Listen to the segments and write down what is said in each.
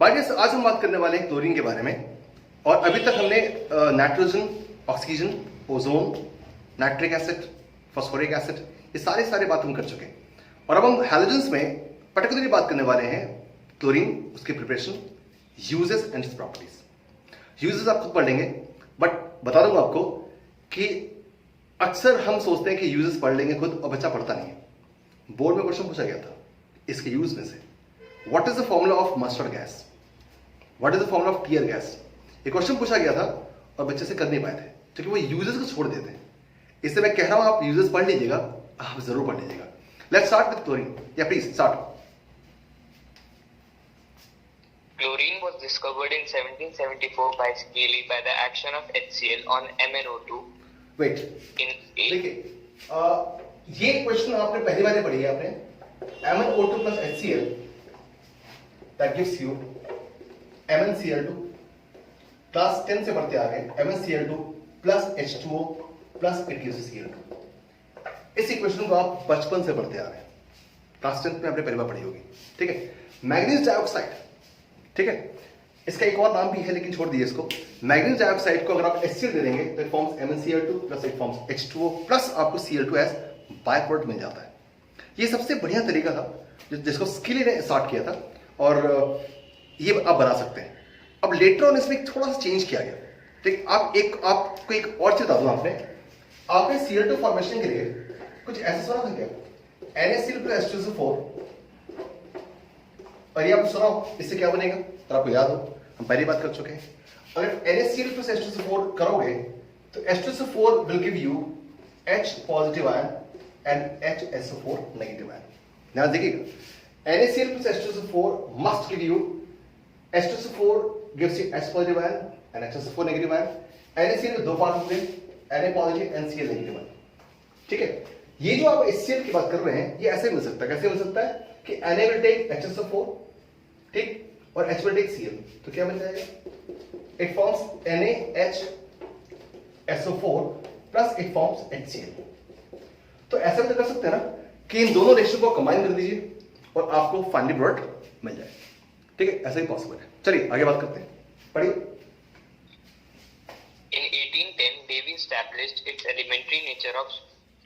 बाकी आज हम बात करने वाले हैं क्लोरीन के बारे में। और अभी तक हमने nitrogen, oxygen, ozone, nitric acid, phosphoric acid, ये सारे बात हम कर चुके हैं। और अब हम हैलोजेंस में पर्टिकुलरली बात करने वाले हैं क्लोरीन, उसकी preparation, uses and properties. Uses आप खुद पढ़ लेंगे, बट बता दूंगा आपको कि अक्सर हम सोचते हैं कि यूजेस पढ़ लेंगे खुद और बच्चा पढ़ता नहीं है। बोर्ड में क्वेश्चन पूछा गया था इसके यूज में से, what is the formula of mustard gas, what is the formula of tear gas. ये क्वेश्चन पूछा गया था और बच्चे से कर नहीं पाए थे क्योंकि वो यूजेस को छोड़ देते हैं। इससे मैं कह रहा हूं आप यूजेस पढ़ लीजिएगा, आप जरूर पढ़ लीजिएगा। Let's start with chlorine. Yeah please start. Chlorine was discovered in 1774 by Scheele by the action of HCl on MnO2. Wait, देखिए ये क्वेश्चन आपने पहली बार पढ़ी है आपने। MnO2 plus HCl that gives you MnCl2। Class 10 से पढ़ते आ गए MnCl2 plus H2O plus it gives you Cl2। इस इक्वेशन को आप बचपन से पढ़ते आ रहे हैं, क्लास 10 में आपने पहली बार पढ़ी होगी। ठीक है, मैग्नीज डाइऑक्साइड, ठीक है, इसका एक और नाम भी है लेकिन छोड़ दीजिए इसको। मैग्नीज डाइऑक्साइड को अगर आप HCl दे देंगे तो it forms MnCl2 plus it forms H2O plus आपको Cl2 एज बाय प्रोडक्ट मिल जाता है। ये सबसे बढ़िया तरीका था जिसको स्कीली ने स्टार्ट किया था और ये आप बना सकते हैं। अब लेटर ऑन इसमें थोड़ा सा चेंज किया गया। ठीक, आपको एक और चीज बता दूं, आपने Cl2 फॉर्मेशन के लिए कुछ ऐसा सुना था क्या, NaCl प्लस H2SO4। और ये आपको सुना हो इससे क्या बनेगा, तो आपको याद हो हम पहली बात कर चुके हैं। अगर NaCl प्लस H2SO4 करोगे तो H2SO4 will give you H positive ion and HSO4 negative ion. ध्यान देखिएगा, NaCl plus H2SO4 must give you H2SO4 gives you H positive ion and HSO4 negative ion। NaCl में दो part होते हैं, Na positive and Cl negative ion. ठीक है, ये जो आप HCl की बात कर रहे हैं ये ऐसे मिल सकता है। कैसे मिल सकता है कि Na will take HSO4, ठीक, और H will take Cl, तो क्या मिल जाएगा, it forms NaHSO4 plus it forms HCl। तो ऐसा भी कर सकते हैं ना कि इन दोनों रेशियो को कंबाइन कर दीजिए और आपको फाइनली प्रोडक्ट मिल जाए। ठीक है, ऐसा ही पॉसिबल है। चलिए आगे बात करते हैं, पढ़िए। In 1810, Davy established its elementary nature of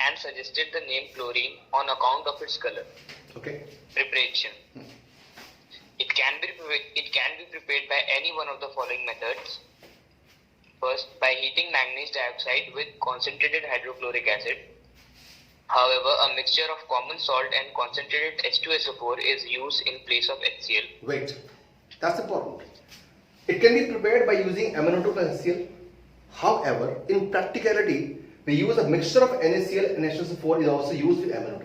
and suggested the name chlorine on account of its color. Okay. Preparation. It can be prepared by any one of the following methods. First, by heating manganese dioxide with concentrated hydrochloric acid. However, a mixture of common salt and concentrated H2SO4 is used in place of HCl. Wait, that's important. It can be prepared by using MnO2 plus HCl. However, in practicality, we use a mixture of NaCl and H2SO4 is also used with MnO2.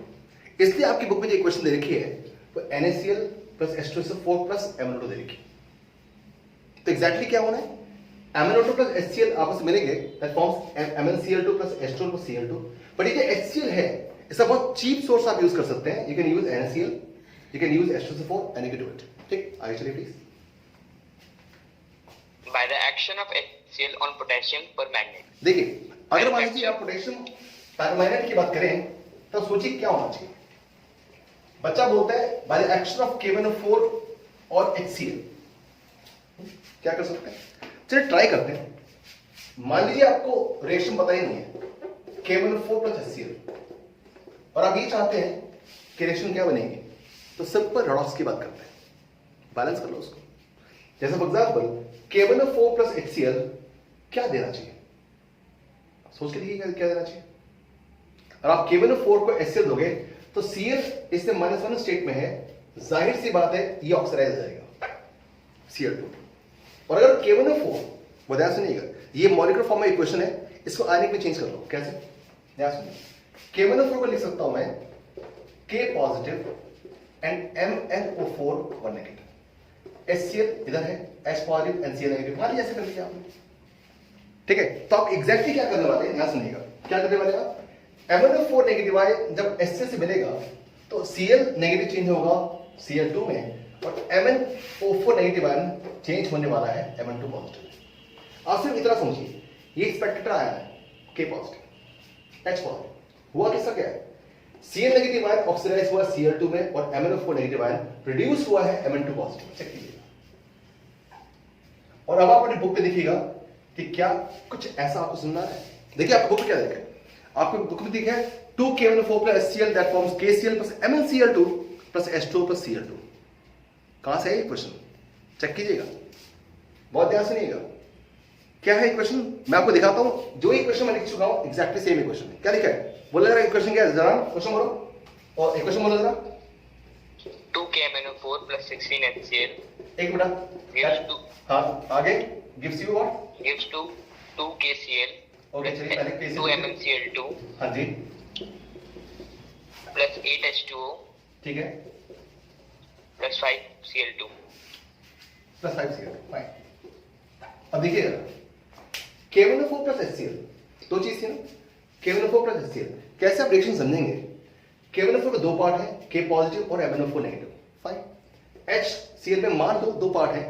इसलिए आपकी book में जो equation दे रखी है वो NaCl plus H2SO4 plus MnO2 दे रखी है। तो एग्जैक्टली क्या होना है, MnO2 plus HCl आपस में मिलेंगे, that forms MnCl2 plus H2O plus Cl2। But ये जो HCl है इसका बहुत चीप सोर्स आप यूज कर सकते हैं। You can use NaCl, you can use H2SO4 and you can do it। ठीक, आगे चलिए please. By the action of HCl on potassium permanganate। देखिए, अगर मान लीजिए आप पोटेशियम परमैंगनेट की बात करें तो सोचिए क्या होना चाहिए। बच्चा बोलता है by the action of K1O4 और HCl क्या कर सकते हैं, चलिए ट्राई करते हैं। मान लीजिए आपको रिएक्शन पता ही नहीं है, K1O4 प्लस HCl, और आप ये चाहते हैं कि रिएक्शन क्या बनेगी, तो सिंपल रेडॉक्स की बात करते हैं, बैलेंस कर लो उसको। जैसे for example K1O4 plus HCl क्या देना चाहिए, सोच के देखिए क्या देना चाहिए। और आप K1O4 को HCl दोगे तो Cl इससे -1 स्टेट में है, जाहिर सी बात है ये ऑक्सीडाइज हो जाएगा Cl2। और अगर K1O4 वो ध्यान सुनिएगा, ये मॉलिक्यूलर फॉर्म में इक्वेशन है, इसको आयनिक में चेंज कर लो। कैसे, ध्यान सुनिए, K1O4 को लिख सकता हूं मैं K positive and MnO4 1 negative. HCl इधर है, H positive and Cl negative, मान लीजिए ऐसे कर लिया आपने। ठीक है, तो आप एग्जैक्टली क्या करने वाले हैं, ध्यान सुनिएगा, क्या करने वाले आप, MnO4 नेगेटिव आयन जब HCl से मिलेगा तो Cl नेगेटिव चेंज होगा Cl2 में और MnO4 नेगेटिव आयन चेंज होने वाला है Mn2 पॉजिटिव। आप सिर्फ इतना समझिए, ये स्पेक्ट्रा आया है K पॉजिटिव H पॉजिटिव, हुआ किसका क्या है, Cl नेगेटिव आयन ऑक्सीडाइज हुआ Cl2 में और MnO4 नेगेटिव आयन रिड्यूस हुआ है Mn2 पॉजिटिव। चेक कीजिए, और अब आप अपनी बुक पे देखिएगा कि क्या कुछ ऐसा आपको सुनना है। देखिए आपको बुक क्या देखे, आपको बुक में दिखा है 2K14 plus HCl that forms KCl plus MnCl2 plus H2O plus Cl2। कहां से है ये क्वेश्चन, चेक कीजिएगा, बहुत ध्यान सुनिएगा। क्या है इक्वेशन, मैं आपको दिखाता हूं। जो इक्वेशन मैं लिख चुका हूं एग्जैक्टली सेम इक्वेशन है। क्या लिखा है बोले जरा, इक्वेशन क्या है जरा, क्वेश्चन बोलो और इक्वेशन बोलो जरा। 2KMnO4 plus 16HCl एक मिनट, gives 2 हाँ आगे, gives you what, gives 2KCl okay चलिए पहले KCl 2MnCl2 हाँ जी plus 8H2O ठीक है plus 5Cl2। Plus 5Cl fine. अब देखिएगा K1O4 प्लस HCl, दो चीज थी ना, K1O4 प्लस HCl। कैसे आप रिएक्शन समझेंगे, K1O4 के दो पार्ट है, K पॉजिटिव और MnO4 नेगेटिव, फाइन। HCl में मान दो पार्ट है,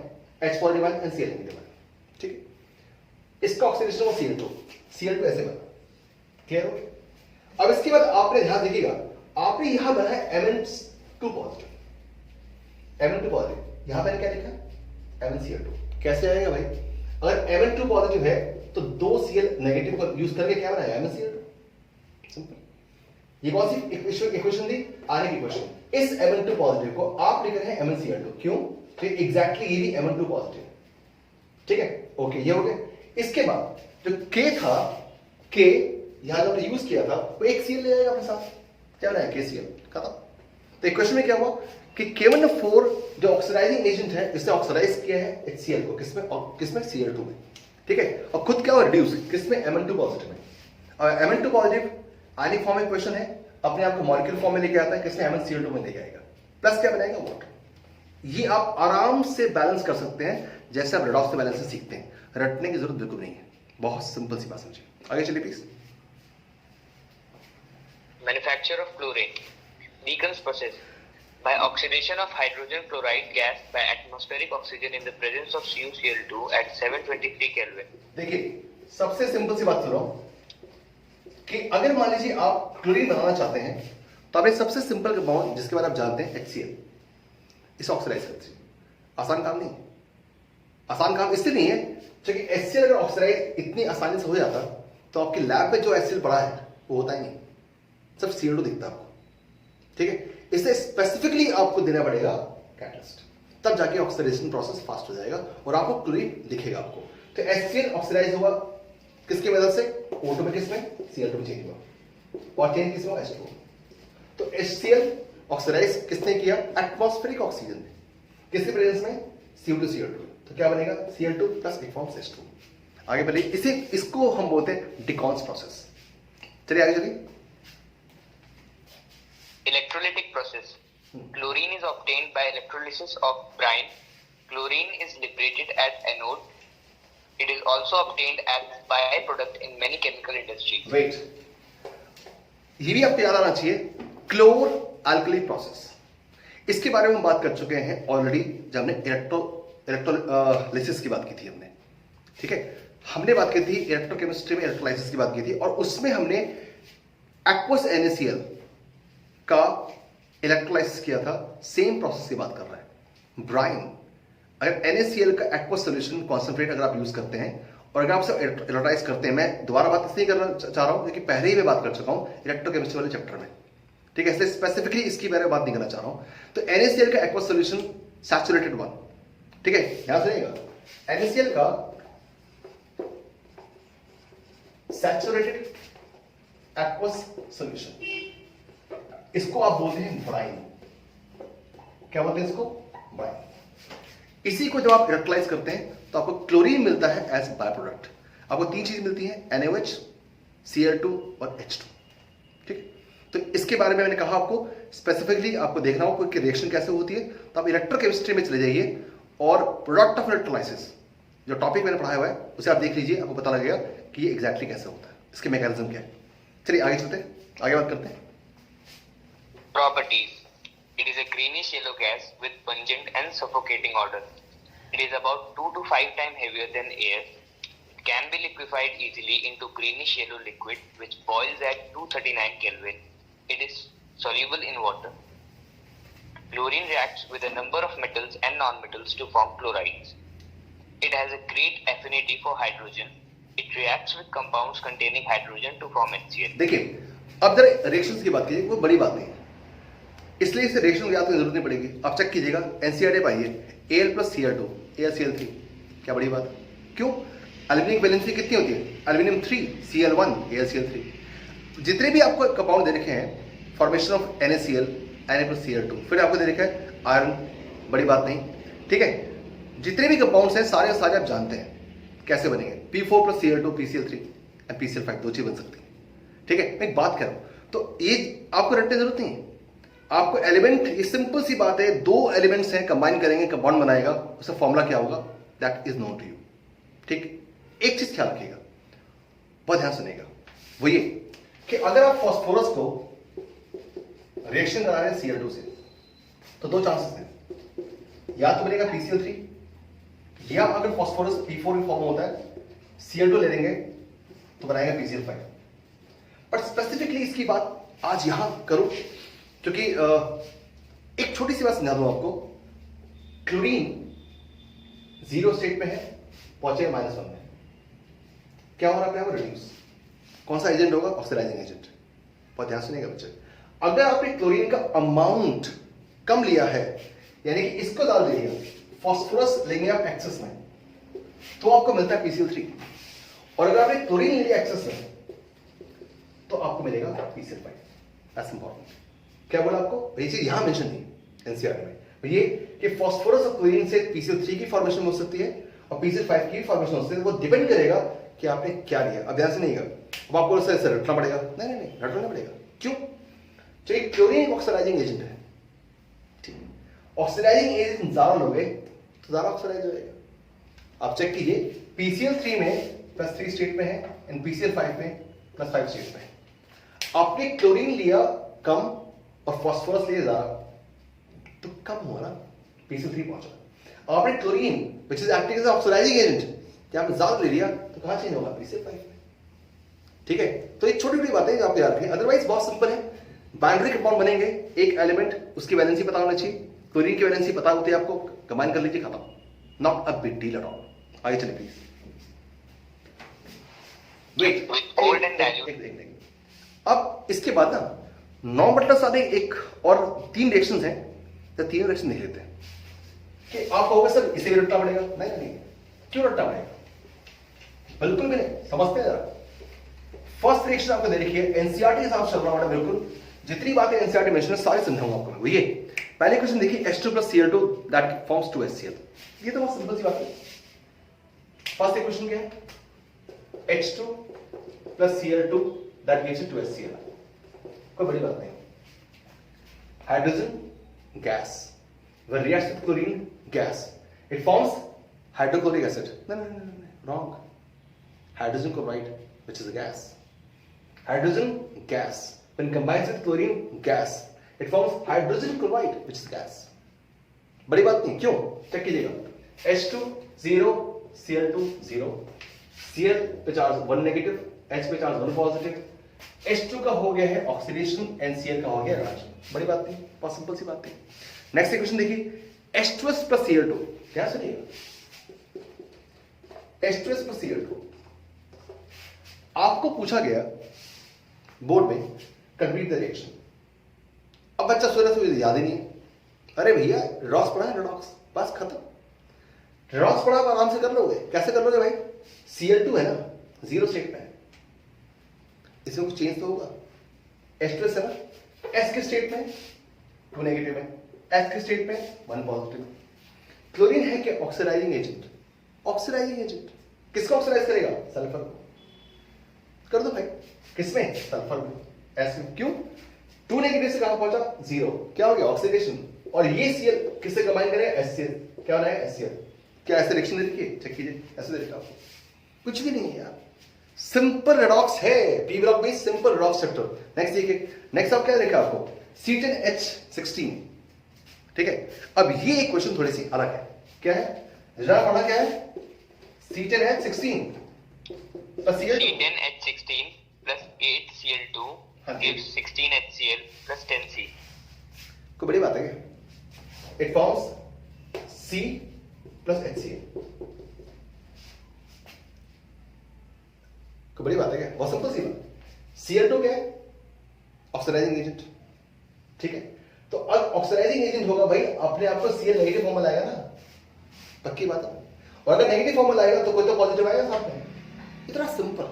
H positive and Cl negative, ठीक है। इसका ऑक्सीडेशन हुआ Cl2 ऐसे बना, क्लियर हो गया। अब इसके बाद आपने ध्यान देखिएगा, आपने यहां बना है Mn2 पॉजिटिव, Mn2 पॉजिटिव, यहां मैंने क्या लिखा MnCl2। कैसे आएगा भाई, अगर Mn2 पॉजिटिव है तो दो Cl नेगेटिव को यूज करके क्या बनाया MnCl2, सिंपल। ये कौन सी इक्वेशन थी, आने की इक्वेशन। इस Mn2 पॉजिटिव को आप लिख रहे हैं MnCl2, क्यों, तो एग्जैक्टली ये भी Mn2 पॉजिटिव, ठीक है, ओके ये हो गया। इसके बाद जो K था, K यहां जो यूज किया था वो एक Cl ले जाएगा अपने साथ, क्या बनाया KCl, खत्म। तो इक्वेशन में क्या हुआ कि K1O4 जो ऑक्सीडाइजिंग एजेंट है, इसने ऑक्सीडाइज किया है HCl को, किसमें Cl2 में, ठीक है, और खुद क्या हुआ रिड्यूस, किसमें Mn2 पॉजिटिव में। और Mn2 पॉजिटिव आयनिक फॉर्म में क्वेश्चन है, अपने आप को मॉलिक्यूलर फॉर्म में लेके आता है, किसमें MnCl2 में लेके आएगा, प्लस क्या बनाएगा वाटर। ये आप आराम से बैलेंस कर सकते हैं, जैसे आप रेडॉक्स से बैलेंस से सीखते हैं, रटने की जरूरत बिल्कुल नहीं है, बहुत सिंपल सी बात समझिए। आगे चलिए please. Manufacture of chlorine. Deacon's process. By oxidation of hydrogen chloride gas by atmospheric oxygen in the presence of CuCl2 at 723 Kelvin. देखिए सबसे सिंपल सी बात सुनो कि अगर मान लीजिए आप क्लोरीन बनाना चाहते हैं तो आपने सबसे सिंपल कंपाउंड जिसके बारे में आप जानते हैं HCl, इसे ऑक्सीडाइज करते हैं। आसान काम नहीं है, आसान काम इसलिए नहीं है क्योंकि HCl अगर ऑक्सीडाइज इतनी आसानी से हो जाता तो आपके लैब में जो HCl पड़ा है वो होता ही नहीं, सिर्फ Cl2 दिखता आपको, ठीक है। इससे स्पेसिफिकली आपको देना पड़ेगा कैटलिस्ट, तब जाके ऑक्सीडेशन प्रोसेस फास्ट हो जाएगा और आपको क्लोरीन दिखेगा आपको। तो HCl ऑक्सीडाइज हुआ किसकी मदद से, O2 में, किसमें Cl2 में चेंज हुआ और चेंज किसमें H2। तो HCl ऑक्सीडाइज किसने किया, एटमॉस्फेरिक ऑक्सीजन में, किसके प्रेजेंस में Cu2 Cl2, तो क्या बनेगा Cl2 plus it forms H2। आगे बढ़िए, इसको हम बोलते हैं डिकॉन्स प्रोसेस। चलिए आगे चलिए। Electrolytic process. Chlorine is obtained by electrolysis of brine. Chlorine is liberated as anode. It is also obtained as byproduct in many chemical industries. Wait, ये भी आपको याद आना चाहिए, क्लोर अल्कली प्रोसेस, इसके बारे में हम बात कर चुके हैं ऑलरेडी जब हमने इलेक्ट्रोलाइसिस की बात की थी हमने, ठीक है। हमने बात की थी इलेक्ट्रोकेमिस्ट्री में इलेक्ट्रोलाइसिस की बात की थी और उसमें हमने एक्वस NaCl का इलेक्ट्रोलाइसिस किया था। सेम प्रोसेस की बात कर रहा है ब्राइन। अगर NaCl का एक्वस सॉल्यूशन कॉन्सेंट्रेट अगर आप यूज करते हैं और अगर आप उसे इलेक्ट्रोलाइज करते हैं, मैं दोबारा बात इसलिए करना चाह रहा हूं क्योंकि पहले ही मैं बात कर चुका हूं इलेक्ट्रोकेमिस्ट्री वाले चैप्टर में, ठीक है, इसलिए स्पेसिफिकली इसकी बारे में बात नहीं करना चाह रहा हूं। तो NaCl का एक्वस सॉल्यूशन सैचुरेटेड वन, ठीक है, ध्यान सुनिएगा, NaCl का सैचुरेटेड एक्वस सॉल्यूशन, इसको आप बोलते हैं ब्राइन। क्या बोलते हैं इसको, ब्राइन। इसी को जब आप इलेक्ट्रोलाइज करते हैं तो आपको क्लोरीन मिलता है एज बाय प्रोडक्ट। आपको तीन चीज मिलती है, NaOH, Cl2 और H2, ठीक। तो इसके बारे में मैंने कहा आपको स्पेसिफिकली आपको देखना होगा कि रिएक्शन कैसे होती है, तो आप इलेक्ट्रोकेमिस्ट्री में चले जाइए और प्रोडक्ट ऑफ इलेक्ट्रोलाइसिस जो टॉपिक मैंने पढ़ाया हुआ है उसे आप देख लीजिए, आपको पता लगेगा कि ये एग्जैक्टली कैसे होता है, इसके मैकेनिज्म क्या है। चलिए आगे चलते हैं, आगे बात करते हैं। Properties. It is a greenish yellow gas with pungent and suffocating odor. It is about 2 to 5 times heavier than air. It can be liquefied easily into greenish yellow liquid which boils at 239 Kelvin. It is soluble in water. Chlorine reacts with a number of metals and nonmetals to form chlorides. It has a great affinity for hydrogen. It reacts with compounds containing hydrogen to form HCl. देखिए, अब जरा reactions की बात कीजिए, कोई बड़ी बात नहीं, इसलिए इसे रिएक्शन याद करने की जरूरत नहीं पड़ेगी। आप चेक कीजिएगा, एनसीईआरटी पाइए, Al + Cl2 AlCl3, क्या बड़ी बात, क्यों? एल्यूमिनियम वैलेंसी कितनी होती है? Aluminium 3 Cl1 AlCl3। जितने भी आपको कंपाउंड दे रखे हैं, formation of NaCl Na + Cl2, फिर आपको दे रखा है आयरन, बड़ी बात नहीं, ठीक है। जितने भी कंपाउंड्स हैं सारे सारे आप जानते हैं कैसे बनेंगे, P4 + Cl2 PCl3 और PCl5, दो चीज बन सकती है, ठीक है। मैं एक बात कर रहा हूं, तो ये आपको रटने की जरूरत नहीं है, आपको एलिमेंट, ये सिंपल सी बात है, दो एलिमेंट्स हैं, कंबाइन करेंगे, कंपाउंड बनाएगा, उसका फॉर्मूला क्या होगा, that is known to you, ठीक। एक चीज ख्याल रखिएगा, बहुत ध्यान सुनिएगा, वो ये कि अगर आप फास्फोरस को रिएक्शन करा रहे हैं Cl2 से, तो दो चांसेस हैं, या तो बनेगा PCl3, या अगर फास्फोरस P4 में फॉर्म होता है, Cl2 ले लेंगे तो बनाएगा PCl5। बट स्पेसिफिकली इसकी बात आज यहां करूं क्योंकि एक छोटी सी बात समझा दूं आपको। क्लोरीन 0 स्टेट में है, पहुंचेगा -1 में, क्या हो रहा है, रिड्यूस। कौन सा एजेंट होगा, ऑक्सीडाइजिंग एजेंट। बहुत ध्यान सुनिएगा बच्चे, अगर आपने क्लोरीन का अमाउंट कम लिया है, यानी कि इसको डाल दीजिएगा, फास्फोरस लेंगे आप एक्सेस में, तो आपको मिलता है PCl3, और अगर आपने क्लोरीन ले लिया एक्सेस में, तो आपको मिलेगा PCl5। That's important. क्या बोला आपको, ये चीज यहां मेंशन नहीं एनसीईआरटी में, ये कि फास्फोरस और क्लोरीन से PCl3 की फॉर्मेशन हो सकती है और PCl5 की फॉर्मेशन हो सकती है, वो डिपेंड करेगा कि आपने क्या लिया। अब ध्यान से नहीं, अब आपको ऐसे रटना पड़ेगा, नहीं रटना नहीं पड़ेगा, क्यों? चलिए, क्लोरीन ऑक्सीडाइजिंग एजेंट है, ठीक, ऑक्सीडाइजिंग एजेंट ज्यादा लोगे तो ज्यादा ऑक्सीडाइज हो जाएगा। आप चेक कीजिए, PCl3 में +3 स्टेट में है एंड PCl5 में +5 स्टेट में है। आपने क्लोरीन लिया कम और फास्फोरस लिया ज्यादा, तो कम हुआ ना, PCl3 पहुंचा। आपने chlorine which is acting as oxidising agent, क्या आपने ज्यादा ले लिया तो कहां चेंज होगा, PCl5 में, ठीक है। तो एक छोटी छोटी बातें जो आप याद रखें, अदरवाइज बहुत सिंपल है। बाइनरी कंपाउंड बनेंगे, एक एलिमेंट, उसकी वैलेंसी पता होना चाहिए, क्लोरीन की वैलेंसी पता होती है आपको, कंबाइन कर लीजिए, खत्म, not a big deal at all. आगे चलिए प्लीज, वेट, अब इसके बाद ना 9 बटलर सारे एक और 3 रिएक्शंस हैं, तो 3 रिएक्शन लिख लेते हैं कि आप कहोगे सर इसे भी रटना पड़ेगा, नहीं, क्यों रटना पड़ेगा, बिल्कुल भी नहीं, समझते हैं जरा। फर्स्ट रिएक्शन आपको दे रखी है, एनसीईआरटी के साथ चल रहा है, बिल्कुल जितनी बातें एनसीईआरटी मेंशन है सारी समझाऊंगा आपको मैं। ये पहले क्वेश्चन देखिए, H2 + Cl2 that forms 2HCl, ये तो बहुत सिंपल सी बात है। फर्स्ट इक्वेशन क्या है, H2 + Cl2 that gives 2HCl, कोई बड़ी बात नहीं। Hydrogen gas when reacts with chlorine gas it forms hydrochloric acid, no, wrong, hydrogen chloride which is a gas, hydrogen gas when combines with chlorine gas it forms hydrogen chloride which is gas। बड़ी बात नहीं, क्यों, check कीजिएगा, H2 0 Cl2 0, Cl पे charge 1 negative, H पे charge 1 positive, H2 का हो गया है ऑक्सीडेशन, NCl का हो गया रिडक्शन, बड़ी बात नहीं, बहुत सिंपल सी बात है। नेक्स्ट इक्वेशन देखिए, H2S + Cl2, क्या सुनिएगा, H2S + Cl2 आपको पूछा गया बोर्ड में, कंप्लीट द रिएक्शन। अब बच्चा सोच रहा है याद ही नहीं है, अरे भैया रेडॉक्स पढ़ा है, रेडॉक्स बस खत्म, रेडॉक्स पढ़ा आराम से कर लोगे, कैसे कर लोगे भाई, Cl2 है ना 0 स्टेट में है, इसमें कुछ चेंज तो होगा, H2S है ना, S के स्टेट में 2 नेगेटिव है, S के स्टेट में 1 पॉजिटिव। क्लोरीन है क्या, ऑक्सीडाइजिंग एजेंट, ऑक्सीडाइजिंग एजेंट किसको ऑक्सीडाइज करेगा, सल्फर को, कर दो भाई, किसमें, सल्फर में, S में, क्यों, 2 नेगेटिव से कहां पहुंचा 0, क्या हो गया ऑक्सीडेशन, और ये Cl किससे कंबाइन करेगा, HCl, क्या होना है HCl, क्या ऐसे रिएक्शन दे रखी है, चेक कीजिए, ऐसे दे रखा आपको, कुछ भी नहीं है यार, सिंपल रेडॉक्स है, पी ब्लॉक में सिंपल रेडॉक्स स्ट्रक्चर। नेक्स्ट देखिए, नेक्स्ट आप क्या देखा आपको, C10H16, ठीक है। अब ये एक क्वेश्चन थोड़ी सी अलग है, क्या है, जरा पढ़ा क्या है, C10H16 + Cl2, C10H16 + 8Cl2 gives 16HCl + 10C, कोई बड़ी बात है क्या, इट फॉर्म्स C + HCl, कोई बड़ी बात है क्या? बहुत सिंपल सी बात। Cl2 क्या है? ऑक्सीडाइजिंग एजेंट, ठीक है। तो अब ऑक्सीडाइजिंग एजेंट होगा भाई, अपने आप को Cl नेगेटिव फॉर्म में लाएगा ना, पक्की बात है। और अगर नेगेटिव फॉर्म में लाएगा तो कोई तो पॉजिटिव आएगा साथ में। इतना सिंपल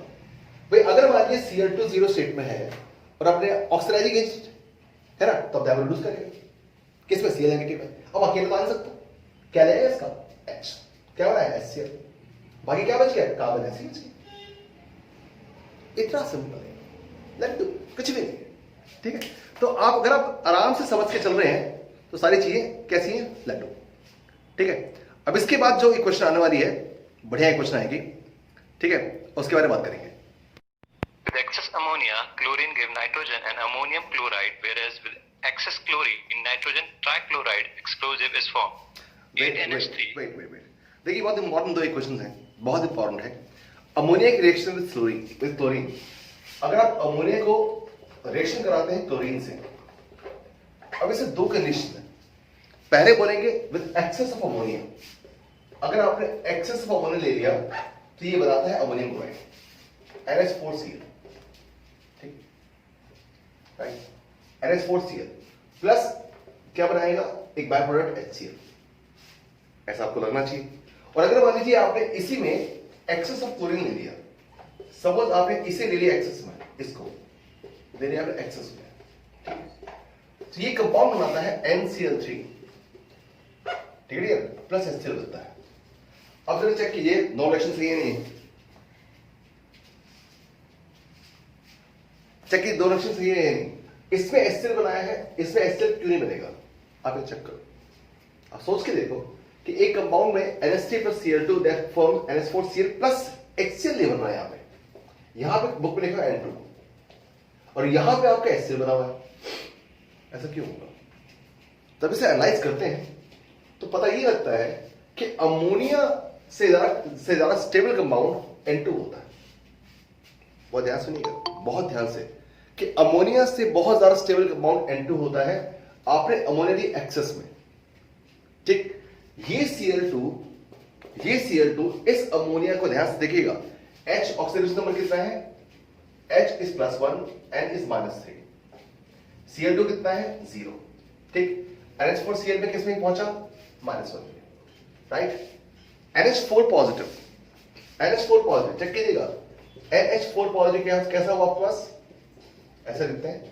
भाई। अगर मान लीजिए Cl2 जीरो स्टेट में है और अपने ऑक्सीडाइजिंग एजेंट है ना, तो अब रिड्यूस करेगा किसमें? Cl नेगेटिव है। अब अकेले तो आ नहीं सकता, क्या लगेगा इसका? H, क्या बना है? HCl। बाकी क्या बच गया? कार्बन ऐसे बच गया। इतना सिंपल है, लेट डू, कुछ भी नहीं, ठीक है। तो आप अगर आप आराम से समझ के चल रहे हैं तो सारी चीजें कैसी हैं? लेट डू, ठीक है। अब इसके बाद जो इक्वेशन आने वाली है, बढ़िया इक्वेशन आएगी, ठीक है, उसके बारे में बात करेंगे। With excess ammonia, chlorine give nitrogen and ammonium chloride, whereas with excess chlorine in nitrogen trichloride, explosive is formed. 8NH3. Wait, देखिए बहुत इंपॉर्टेंट दो इक्वेशन हैं, बहुत इंपॉर्टेंट है। अमोनिया की रिएक्शन विद क्लोरीन। अगर आप अमोनिया को रिएक्शन कराते हैं क्लोरीन से, अब इसे दो कंडीशन है। पहले बोलेंगे विद एक्सेस ऑफ अमोनिया। अगर आपने एक्सेस ऑफ अमोनिया ले लिया तो ये बनाता है अमोनियम क्लोराइड, NH4Cl, ठीक, राइट। NH4Cl प्लस क्या बनाएगा? एक बाय प्रोडक्ट HCl, ऐसा आपको लगना चाहिए। और अगर मान लीजिए आपने इसी में एक्सेस ऑफ क्लोरीन ले लिया, सपोज आपने इसे ले लिया एक्सेस में, इसको ले लिया आपने एक्सेस में, ठीक है, तो ये कंपाउंड बनाता है NCl3, ठीक है, प्लस HCl बनता है। अब जरा चेक कीजिए, नो रिएक्शन सही है नहीं? चेक कीजिए, दो रिएक्शन सही है या नहीं? इसमें HCl बनाया है, इसमें HCl क्यों नहीं बनेगा? आप ये चेक करो, आप सोच के देखो कि एक कंपाउंड में NH3 plus Cl2 that forms NH4Cl plus HCl नहीं बन रहा है। यहां पे बुक में लिखा है N2 और यहां पे आपका HCl बना हुआ है, ऐसा क्यों होगा? जब इसे एनालाइज करते हैं तो पता ये लगता है कि अमोनिया से ज्यादा स्टेबल कंपाउंड N2 होता है। बहुत ध्यान सुनिएगा, बहुत ध्यान से, कि अमोनिया से बहुत ज्यादा स्टेबल कंपाउंड N2 होता है। आपने अमोनिया दी एक्सेस में, ठीक, ये Cl2 इस अमोनिया को ध्यान से देखिएगा, H ऑक्सीडेशन नंबर कितना है? H is +1, N is -3, Cl2 कितना है? 0, ठीक। NH4Cl में किसमें पहुंचा? -1 में, राइट। NH4 पॉजिटिव, चेक कीजिएगा, NH4 पॉजिटिव कैसा हुआ आपके पास? ऐसा लिखते हैं,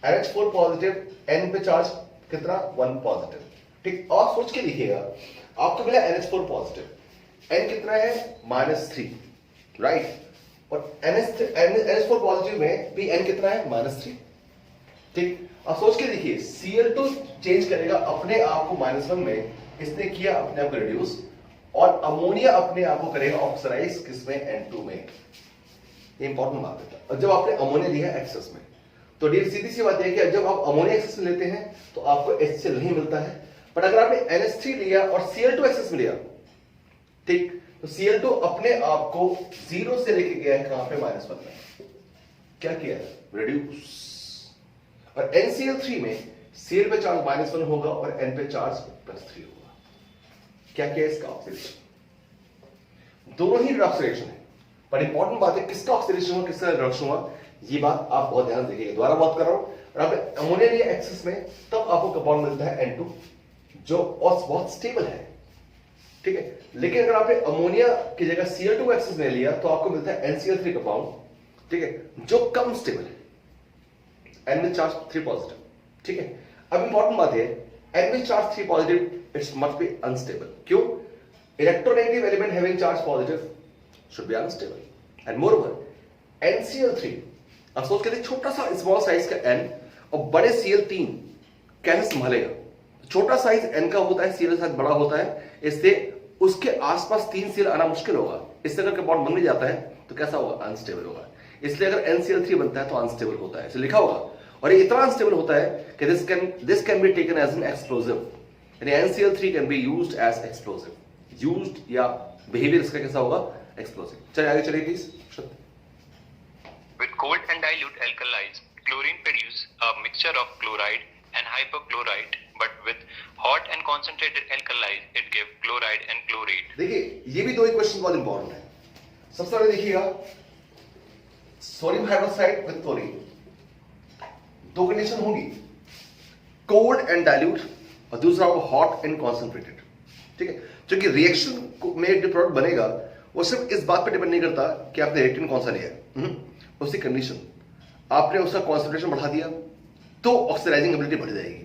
NH4 पॉजिटिव, N पे चार्ज कितना? 1 पॉजिटिव, ठीक। और सोच के लिखिएगा, आपको मिला NH4 पॉजिटिव, N कितना है? -3, राइट। और NH4 पॉजिटिव में भी N कितना है? -3, ठीक। अब सोच के देखिए, Cl2 चेंज करेगा अपने आप को -1 में, इसने किया अपने आप को रिड्यूस, और अमोनिया अपने आप को करेगा ऑक्सीडाइज किसमें? N2 में। ये इंपॉर्टेंट बात है। और जब आपने अमोनिया लिया एक्सेस में, तो डील सीधी सी बात है कि जब आप अमोनिया एक्सेस में लेते हैं तो आपको HCl नहीं मिलता है। बट अगर आपने NH3 लिया और Cl2 एक्सेस में लिया, ठीक, तो Cl2 अपने आप को 0 से लेके गया है कहां पे? -1 में। क्या किया? रिड्यूस। और NCl3 में Cl पे चार्ज -1 होगा और N पे चार्ज +3 होगा। क्या किया? इसका ऑक्सीडेशन। दोनों ही रिडक्शन रिएक्शन है, पर इंपॉर्टेंट बात है किसका ऑक्सीडेशन हुआ, किसका रिडक्शन हुआ, ये बात आप बहुत ध्यान देखिएगा। दोबारा बात कर रहा हूं, और आपने अमोनिया लिया एक्सेस में, तब आपको कंपाउंड मिलता है N2 जो बहुत स्टेबल है, ठीक है। लेकिन अगर आपने अमोनिया की जगह Cl2 एक्सेस में लिया तो आपको मिलता है NCl3 कंपाउंड, ठीक है, जो कम स्टेबल है, N में चार्ज 3 पॉजिटिव, ठीक है। अब इंपॉर्टेंट बात है, N में charge 3 positive, it's must be unstable. क्यों? Electronegative element having charge positive should be unstable, and moreover NCl3, अब सोच के देखिए, छोटा सा स्मॉल साइज का N और बड़े Cl3 कैसे संभालेगा? छोटा साइज N का होता है, Cl साइज बड़ा होता है, इससे उसके आसपास 3 Cl आना मुश्किल होगा। इससे अगर कंपाउंड बन भी जाता है तो कैसा होगा? अनस्टेबल होगा। इसलिए अगर NCl3 बनता है तो अनस्टेबल होता है, ऐसे लिखा होगा। और ये इतना अनस्टेबल होता है कि this can be taken as an explosive, यानी NCl3 can be used as explosive, used या बिहेवियर इसका कैसा होगा? एक्सप्लोसिव। चलिए आगे चलिए please. With cold and dilute alkalis, chlorine produce a mixture of chloride and hypochlorite, but with hot and concentrated alkalis, it gives chloride and chlorate. देखिए, ये भी दो इक्वेशन बहुत इंपॉर्टेंट है। सबसे पहले देखिएगा, सोडियम हाइड्रोक्साइड विद क्लोरीन, दो कंडीशन होगी, कोल्ड एंड डाइल्यूट और दूसरा होगा हॉट एंड कॉन्सेंट्रेटेड। ठीक है, क्योंकि रिएक्शन में जो प्रोडक्ट बनेगा वो सिर्फ इस बात पर डिपेंड नहीं करता कि आपने रिएक्टेंट कौन सा लिया है, उसकी कंडीशन, आपने उसका कॉन्सेंट्रेशन बढ़ा दिया तो ऑक्सीडाइजिंग एबिलिटी बढ़ जाएगी,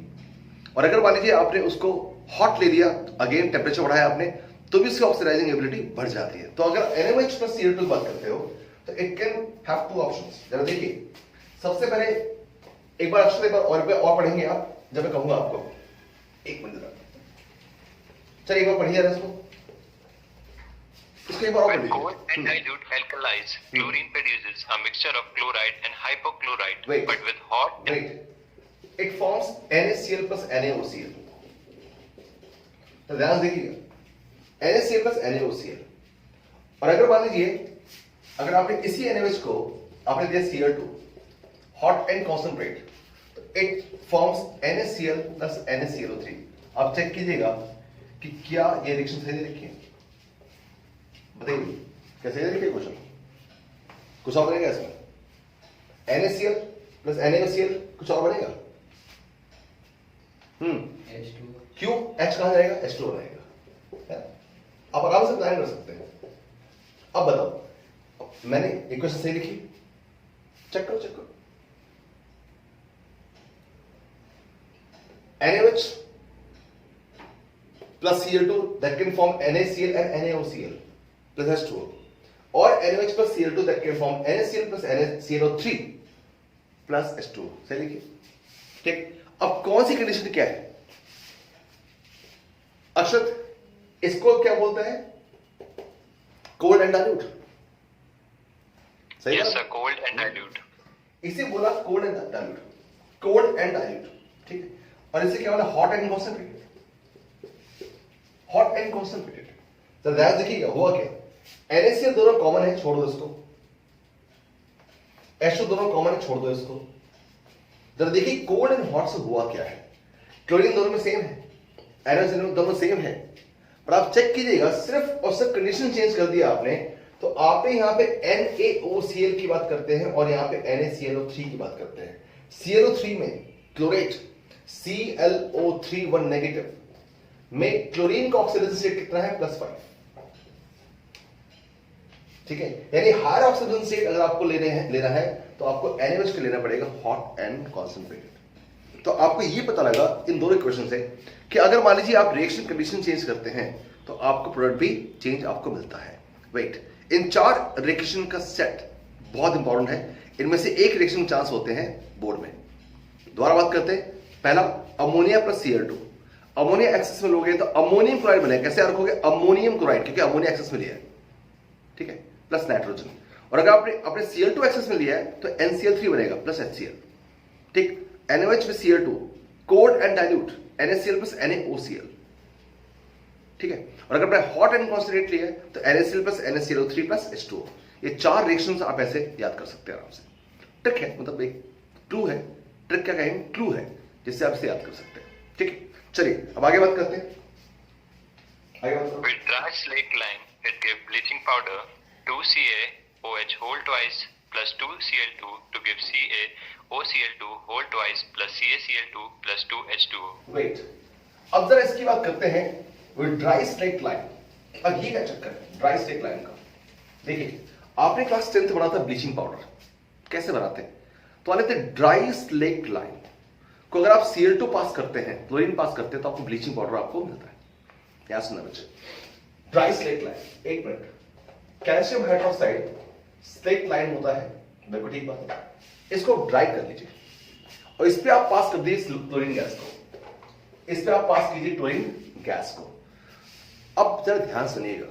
और अगर मान लीजिए आपने उसको हॉट ले लिया, अगेन टेम्परेचर बढ़ाया आपने, तो भी उसकी ऑक्सीडाइजिंग एबिलिटी बढ़ जाती है। तो अगर NaOH प्लस Cl2 की बात करते हो तो it can have two options. जरा देखिए, सबसे पहले एक बार अक्षर और पढ़ेंगे आप जब मैं कहूंगा आपको, एक मिनट जरा, चलिए एक बार पढ़िए जरा इसको एक बार और When पढ़िए। cold and dilute alkalis, chlorine produces a mixture of chloride and hypochlorite, Wait. but with hot Wait, it forms NaCl plus NaOCl। तो ध्यान दीजिएगा, NaCl plus NaOCl, और अगर मान लीजिए अगर आपने इसी NaOH को आपने दिया Cl2 हॉट एंड कॉन्सेंट्रेट, तो it forms NaCl plus NaClO3। आप चेक कीजिएगा कि क्या ये रिएक्शन सही लिखी है, बताइए कैसे लिखिए क्वेश्चन, कुछ और बनेगा इसमें, NaCl प्लस NaOCl कुछ और बनेगा? क्यों H कहां जाएगा? H2 रहेगा, आप आराम से प्लान कर सकते हैं। अब बताओ, मैंने इक्वेशन सही लिखी, चेक करो चेक करो, NaOH plus Cl2 that can form NaCl and NaOCl plus H2O, और NaOH plus Cl2 that can form NaCl plus NaClO3 plus H2O। सही लिखिए, ठीक। अब कौन सी कंडीशन क्या है अक्षत, इसको क्या बोलते हैं? Cold and dilute. सही yes, है, sir, cold and dilute. इसे बोला cold and dilute, cold and dilute, ठीक है। और इसे क्या बोला? Hot and concentrated, hot and concentrated. तो ध्यान देखिएगा हुआ क्या, NaCl दोनों कॉमन है, छोड़ दो इसको, H2 दोनों कॉमन है, छोड़ दो इसको। जरा देखिए कोल्ड एंड हॉट से हुआ क्या है, क्लोरीन दोनों में सेम है, NaOH दोनों सेम है, पर आप चेक कीजिएगा सिर्फ और सिर्फ कंडीशन चेंज कर दिया आपने, तो आपने यहां पे NaOCl की बात करते हैं और यहां पे NaClO3 की बात करते हैं। ClO3 में क्लोरेट ClO3 1 नेगेटिव में क्लोरीन का ऑक्सीडेशन स्टेट कितना है? +5, ठीक है। यानी हायर ऑक्सीडेशन स्टेट अगर आपको लेना है तो आपको NaOH का लेना पड़ेगा हॉट एंड कॉन्सेंट्रेटेड। तो आपको ये पता लगा इन दोनों इक्वेशन से कि अगर मान लीजिए आप रिएक्शन कंडीशन चेंज करते हैं तो आपको प्रोडक्ट भी चेंज आपको मिलता है। वेट, इन 4 रिएक्शन का सेट बहुत इंपॉर्टेंट है, इनमें से एक रिएक्शन चांस होते हैं बोर्ड में। दोबारा बात करते हैं, पहला ammonia plus Cl2, ammonia excess में लोगे तो अमोनियम क्लोराइड बनेगा, कैसे रखोगे? अमोनियम क्लोराइड, क्योंकि अमोनिया एक्सेस में लिया है, ठीक है, प्लस नाइट्रोजन। और अगर आपने Cl2 एक्सेस में लिया है तो NCl3 बनेगा प्लस HCl, ठीक। NaOH with Cl2, cold and dilute NaCl plus NaOCl, ठीक है। और अगर आपने हॉट एंड कॉन्सेंट्रेट लिया है तो NaCl plus NaClO3 plus H2O। ये 4 रिएक्शंस आप ऐसे याद कर सकते हैं आराम से। ट्रिक है, मतलब एक क्लू है, ट्रिक क्या कहेंगे, क्लू है, जिससे आप इसे याद कर सकते हैं, ठीक है। चलिए अब आगे बात करते हैं, आगे बात करो। With dry slaked lime, it gives bleaching powder 2CaOH whole twice plus 2Cl2 to give CaOCl2 whole twice plus CaCl2 plus 2H2O. Wait, अब जरा इसकी बात करते हैं विद ड्राई स्लेक्ट लाइम। अब ये क्या चक्कर है ड्राई स्लेक्ट लाइम का? देखिए, आपने क्लास 10th पढ़ा था ब्लीचिंग पाउडर कैसे बनाते हैं, तो आने थे ड्राई स्लेक्ट लाइम को अगर आप Cl2 पास करते हैं, क्लोरीन पास करते हैं, तो आपको ब्लीचिंग पाउडर आपको मिलता है। याद सुनना बच्चे, ड्राई स्लेक्ट लाइम, एक minute, calcium hydroxide slaked lime होता है, बिल्कुल ठीक बात है। इसको ड्राई कर लीजिए और इस पे आप पास कर दीजिए क्लोरीन गैस को, इस पे आप पास कीजिए क्लोरीन गैस को। अब जरा ध्यान सुनिएगा,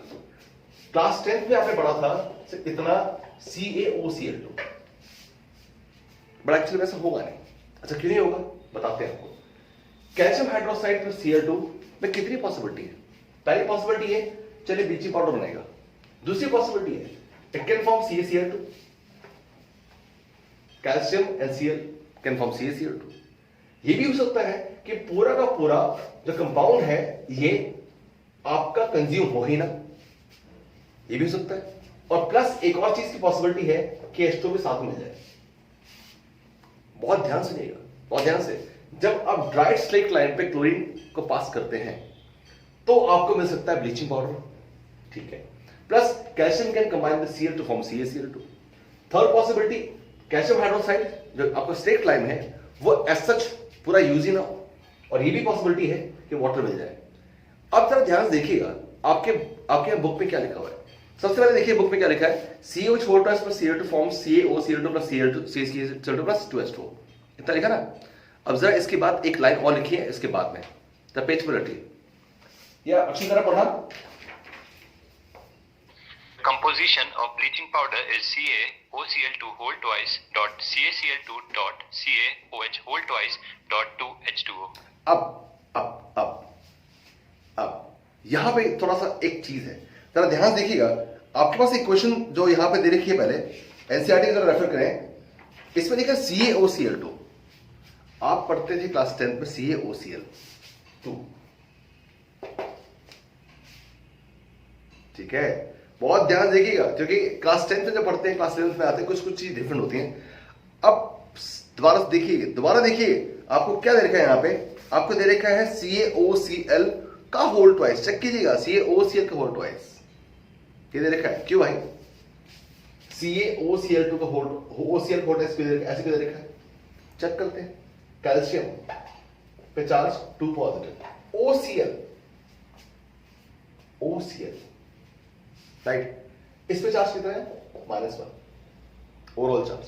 क्लास 10th में आपने पढ़ा था सिर्फ इतना CaOCl2, बट एक्चुअली वैसा होगा नहीं। अच्छा क्यों नहीं होगा, बताते हैं आपको। कैल्शियम हाइड्रोक्साइड प्लस Cl2 में कितनी पॉसिबिलिटी है? पहली पॉसिबिलिटी है चलिए ब्लीचिंग पाउडर बनेगा, दूसरी पॉसिबिलिटी है it can form CaCl2, calcium NaCl can form CaCl2। ये भी हो सकता है कि पूरा का पूरा जो कंपाउंड है ये आपका कंज्यूम हो ही ना, ये भी हो सकता है। और प्लस एक और चीज की पॉसिबिलिटी है कि H2 भी साथ में मिल जाए। बहुत ध्यान सुनिएगा, बहुत ध्यान से। जब आप ड्राइड स्ट्रेट लाइन पे क्लोरीन को पास करते हैं तो आपको मिल सकता है ब्लीचिंग पाउडर, ठीक है। Plus calcium can combine with Cl to form CaCl2। Third possibility, calcium hydroxide जो आपका स्ट्रेट लाइन है वो एज सच पूरा यूज ही ना हो, और ये भी पॉसिबिलिटी है कि वाटर मिल जाए। अब जरा ध्यान से देखिएगा आपके बुक में क्या लिखा हुआ है। सबसे पहले देखिए बुक में क्या लिखा है, COH plus Cl2 forms CaOCl2 plus CaCl2 plus 2H2। इतना लिखा ना। अब जरा इसके बाद एक लाइन और लिखी है इसके बाद में, तो पेज पर रटिए या अच्छी तरह पढ़ा। Composition of bleaching powder is CaOCl2 whole twice dot CaCl2 dot CaOH whole twice dot 2H2O। अब यहां पे थोड़ा सा एक चीज है, जरा ध्यान से देखिएगा। आपके पास एक क्वेश्चन जो यहां पे दे रखी है, पहले एनसीईआरटी जरा रेफर करें। इसमें लिखा CaOCl2, आप पढ़ते थे क्लास 10 में CaOCl2, ठीक है। बहुत ध्यान देखिएगा क्योंकि क्लास 10 में जब पढ़ते हैं क्लास 11 में आते हैं कुछ चीज डिफरेंट होती हैं। अब दोबारा देखिए आपको क्या दे रखा है यहां पे, आपको दे रखा है CaOCl का होल ट्वाइस। चेक कीजिएगा, CaOCl का होल ट्वाइस ये दे रखा है। क्यों भाई CaOCl2 का होल OCl होल ट्वाइस ऐसे क्यों दे रखा है? चेक करते हैं। कैल्शियम पे चार्ज 2 पॉजिटिव, OCl राइट, इस पे चार्ज कितना है -1 ओवरऑल चार्ज,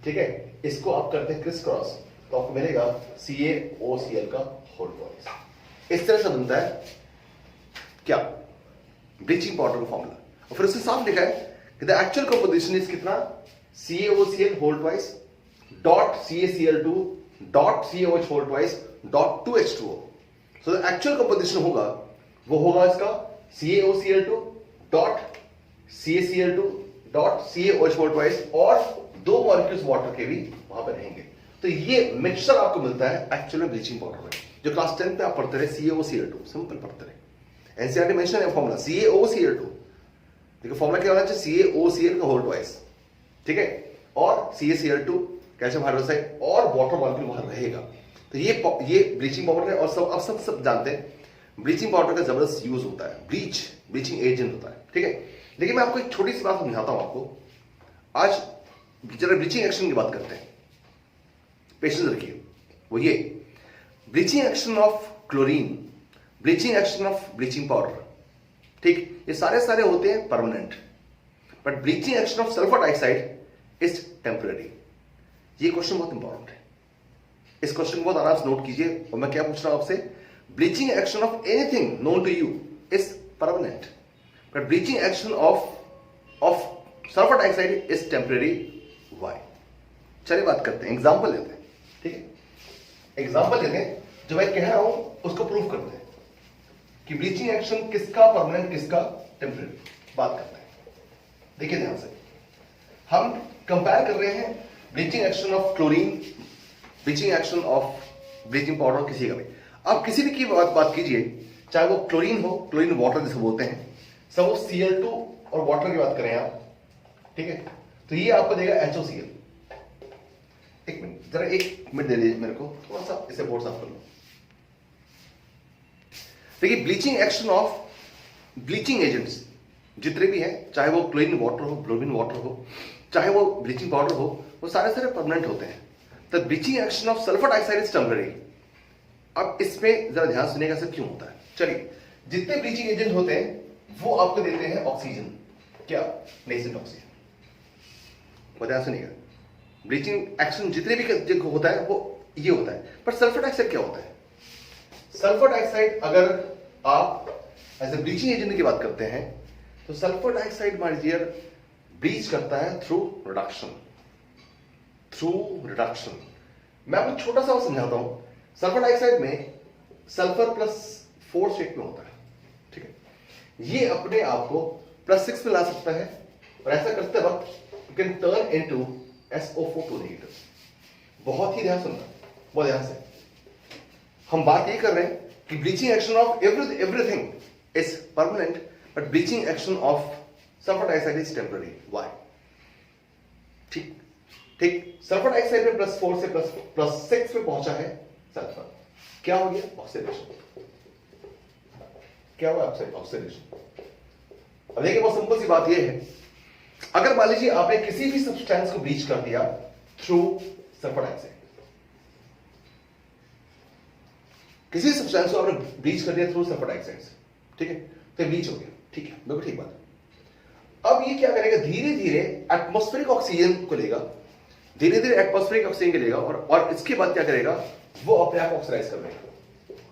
ठीक है। इसको आप करते हैं क्रिस क्रॉस तो आपको मिलेगा CaOCl का होल ट्वाइस। इस तरह से बनता है क्या ब्लीचिंग पाउडर का फॉर्मूला। और फिर उससे साफ लिखा है कि द एक्चुअल कंपोजिशन इज कितना, CaOCl whole twice dot CaCl2 dot CaOH whole twice dot 2H2O। So the actual composition वो होगा इसका CaOCl2 dot CaCl2 dot CaOH whole twice, और 2 मॉलिक्यूल्स वाटर के भी वहां पर रहेंगे। तो ये मिक्सचर आपको मिलता है एक्चुअल ब्लीचिंग पाउडर में, जो क्लास 10 पे आप पढ़ते रहे CaOCl2, सिंपल पढ़ते रहे। एनसीईआरटी मेंशन है फॉर्मूला CaOCl2, देखो फॉर्मूला क्या होना चाहिए, CaOCl का होल ट्वाइस, ठीक है, और CaCl2 कैल्शियम हाइड्रोक्साइड और वाटर मॉलिक्यूल वहां रहेगा। तो ये ब्लीचिंग पाउडर है। और सब जानते हैं ब्लीचिंग पाउडर का जबरदस्त यूज होता है, ब्लीचिंग एजेंट होता है, ठीक है। लेकिन मैं आपको एक छोटी सी बात समझाता हूं आपको। आज जरा ब्लीचिंग एक्शन की बात करते हैं, पेशेंस रखिए। वो ये bleaching action of chlorine, bleaching action of bleaching powder, ठीक, ये सारे होते हैं permanent, but bleaching action of sulphur dioxide is temporary. ये क्वेश्चन बहुत इंपॉर्टेंट है, इस क्वेश्चन को बहुत आराम से नोट कीजिए। और मैं क्या पूछ रहा हूं आपसे, bleaching action of anything known to you is permanent, but bleaching action of sulphur dioxide is temporary. Why? चलिए बात करते हैं, एग्जांपल लेते हैं, ठीक है। एग्जांपल लेते हैं, जो मैं कह रहा हूं उसको प्रूव करते हैं कि ब्लीचिंग एक्शन किसका परमानेंट किसका टेम्पररी। बात करते हैं, देखिए ध्यान से। हम कंपेयर कर रहे हैं bleaching action of chlorine, bleaching action of bleaching powder, किसी का भी। आप किसी भी की बात कीजिए, चाहे वो क्लोरीन हो, क्लोरीन वाटर जिसे बोलते हैं, सब वो Cl2 और वाटर की बात करें आप, ठीक है, तो ये आपको देगा HOCl। एक मिनट, जरा 1 मिनट दे दीजिए मेरे को, थोड़ा सा इसे बोर्ड साफ कर लो। देखिए bleaching action of bleaching agents जितने भी हैं, चाहे वो क्लोरीन वाटर हो, ब्रोमीन वाटर हो, चाहे वो ब्लीचिंग पाउडर हो, वो सारे परमानेंट होते हैं। The bleaching action of sulphur dioxide is temporary. अब इसमें जरा ध्यान सुनिएगा सर क्यों होता है। चलिए, जितने ब्लीचिंग एजेंट होते हैं वो आपको देते हैं ऑक्सीजन, क्या, नेसेंट ऑक्सीजन। वो ध्यान सुनिएगा, ब्लीचिंग एक्शन जितने भी होता है वो ये होता है। पर सल्फर डाइऑक्साइड क्या होता है? सल्फर डाइऑक्साइड अगर आप एज ए ब्लीचिंग एजेंट की बात करते हैं तो sulphur dioxide my dear bleach करता है थ्रू रिडक्शन। मैं आपको छोटा सा समझाता हूं। सल्फर डाइऑक्साइड में सल्फर +4 स्टेट में होता है, ठीक है। ये अपने आप को +6 में ला सकता है, और ऐसा करते वक्त you can turn into SO4 negative. बहुत ही ध्यान सुनना, बहुत ध्यान से। हम बात ये कर रहे हैं कि bleaching action of everything is permanent, but bleaching action of sulphur dioxide is temporary, why? ठीक ठीक, सल्फर डाइऑक्साइड में +4 से +6 पे पहुंचा है सल्फर, क्या हो गया? ऑक्सीडेशन। क्या हुआ? ऑक्सीडेशन। अब देखिए बहुत सिंपल सी बात यह है, अगर मान लीजिए आपने किसी भी सब्सटेंस को ब्लीच कर दिया थ्रू सल्फर डाइऑक्साइड, किसी सब्सटेंस को आपने ब्लीच कर दिया थ्रू सल्फर डाइऑक्साइड से, ठीक है, तो ब्लीच हो गया, ठीक है, बिल्कुल ठीक बात है। अब ये क्या करेगा? धीरे धीरे एटमॉस्फेरिक ऑक्सीजन को लेगा, धीरे धीरे एटमॉस्फेरिक ऑक्सीजन को लेगा और इसके बाद क्या करेगा? वो अपने आप ऑक्सीडाइज कर देगा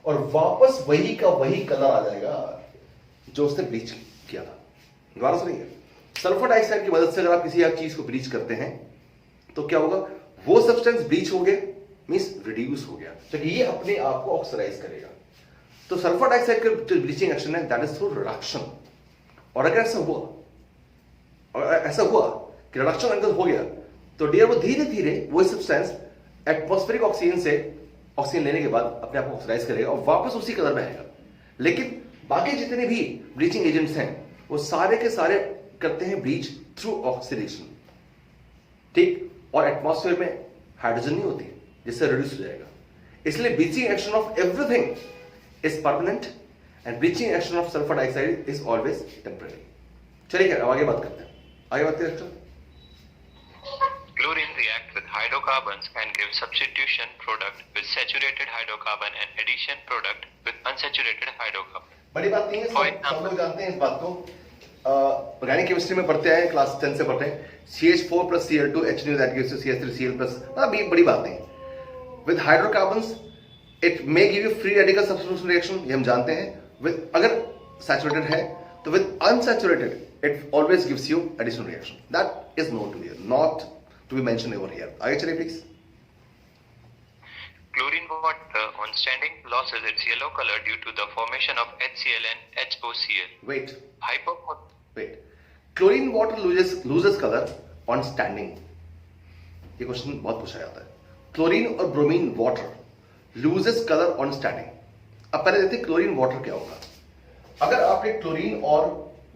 और वापस वही का वही कलर आ जाएगा जो उसने ब्लीच किया था। दोबारा सुनिए, सल्फर डाइऑक्साइड की मदद से अगर आप किसी एक चीज को ब्लीच करते हैं तो क्या होगा? वो सब्सटेंस ब्लीच हो गया, मींस रिड्यूस हो गया, क्योंकि ये अपने आप को ऑक्सीडाइज करेगा। तो सल्फर डाइऑक्साइड का जो ब्लीचिंग एक्शन है दैट इज थ्रू रिडक्शन। और अगर ऐसा हुआ कि रिडक्शन अगर हो गया तो डियर वो धीरे धीरे वो सब्सटेंस एटमॉस्फेरिक ऑक्सीजन से ऑक्सीजन लेने के बाद अपने आप को ऑक्सीडाइज करेगा और वापस उसी कलर में आएगा। लेकिन बाकी जितने भी ब्लीचिंग एजेंट्स हैं वो सारे के सारे करते हैं ब्लीच थ्रू ऑक्सीडेशन, ठीक, और एटमॉस्फेयर में हाइड्रोजन नहीं होती जिससे रिड्यूस हो जाएगा। इसलिए bleaching action of everything is permanent and bleaching action of sulphur dioxide is always temporary. चलिए अब आगे बात करते हैं, आगे बात करें। Chlorine react with hydrocarbons and give substitution product with saturated hydrocarbon and addition product with unsaturated hydrocarbon. बड़ी बात नहीं है, सब लोग जानते हैं इस बात को, ऑर्गेनिक केमिस्ट्री में पढ़ते हैं, क्लास 10 से पढ़ते हैं। CH4 + Cl2 HNO that gives you CH3Cl+, मतलब बड़ी बात नहीं। With hydrocarbons it may give you free radical substitution reaction, ये हम जानते हैं। विद अगर सैचुरेटेड है तो with unsaturated it always gives you additional reaction. That is known to here, not to be mention over here. आगे चलिए please. Chlorine water on standing loses its yellow color due to the formation of HCl and HOCl. Wait. Wait. Chlorine water loses color on standing. ये question बहुत पूछा जाता है। Chlorine और bromine water loses colour on standing. अब पहले देखते हैं क्लोरीन वाटर क्या होगा। अगर आपने क्लोरीन और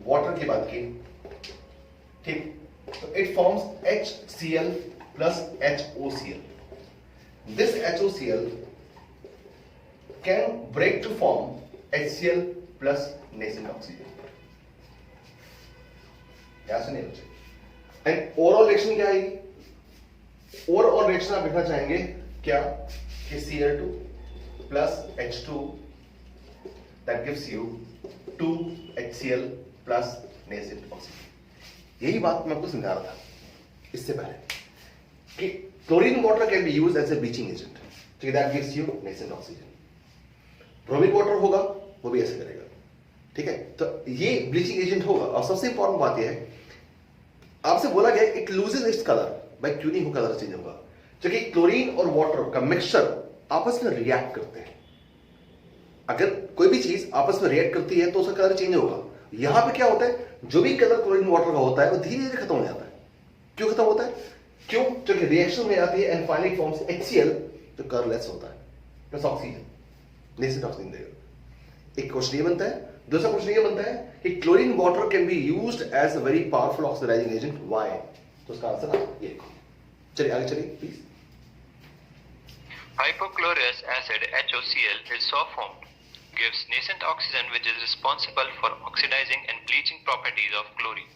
वाटर की बात की, ठीक, तो it forms HCl plus HOCl. This HOCl can break to form HCl plus nascent oxygen. ऐसा नहीं बचे। एंड ओवरऑल रिएक्शन क्या आएगी? ओवरऑल रिएक्शन आप लिखना चाहेंगे क्या कि Cl2 plus H2 that gives you 2 HCl plus nascent oxygen। यही बात मैं आपको समझा रहा था इससे पहले कि chlorine water can be used as a bleaching agent, ठीक है, that gives you nascent oxygen. Bromine water होगा वो भी ऐसे करेगा, ठीक है, तो ये ब्लीचिंग एजेंट होगा। और सबसे इंपॉर्टेंट बात यह है, आपसे बोला गया it loses its colour bye tuning, हो कलर चेंज होगा, क्योंकि क्लोरीन और वाटर का मिक्सचर आपस में रिएक्ट करते हैं। अगर कोई भी चीज आपस में रिएक्ट करती है तो उसका कलर चेंज होगा। यहां पे क्या होता है, जो भी कलर क्लोरीन वाटर का होता है वो धीरे धीरे खत्म हो जाता है। क्यों खत्म होता है? क्यों? क्योंकि रिएक्शन में आती है एंड फाइनली फॉर्म्स HCl, तो कलरलेस होता है, प्लस ऑक्सीजन, नेसेंट ऑक्सीजन देगा। एक क्वेश्चन ये बनता है। दूसरा क्वेश्चन ये बनता है कि chlorine water can be used as a very powerful oxidising agent, why? तो उसका आंसर आप ये लिखो। चलिए आगे चलिए please. Hypochlorous acid HOCl is so formed, gives nascent oxygen which is responsible for oxidizing and bleaching properties of chlorine.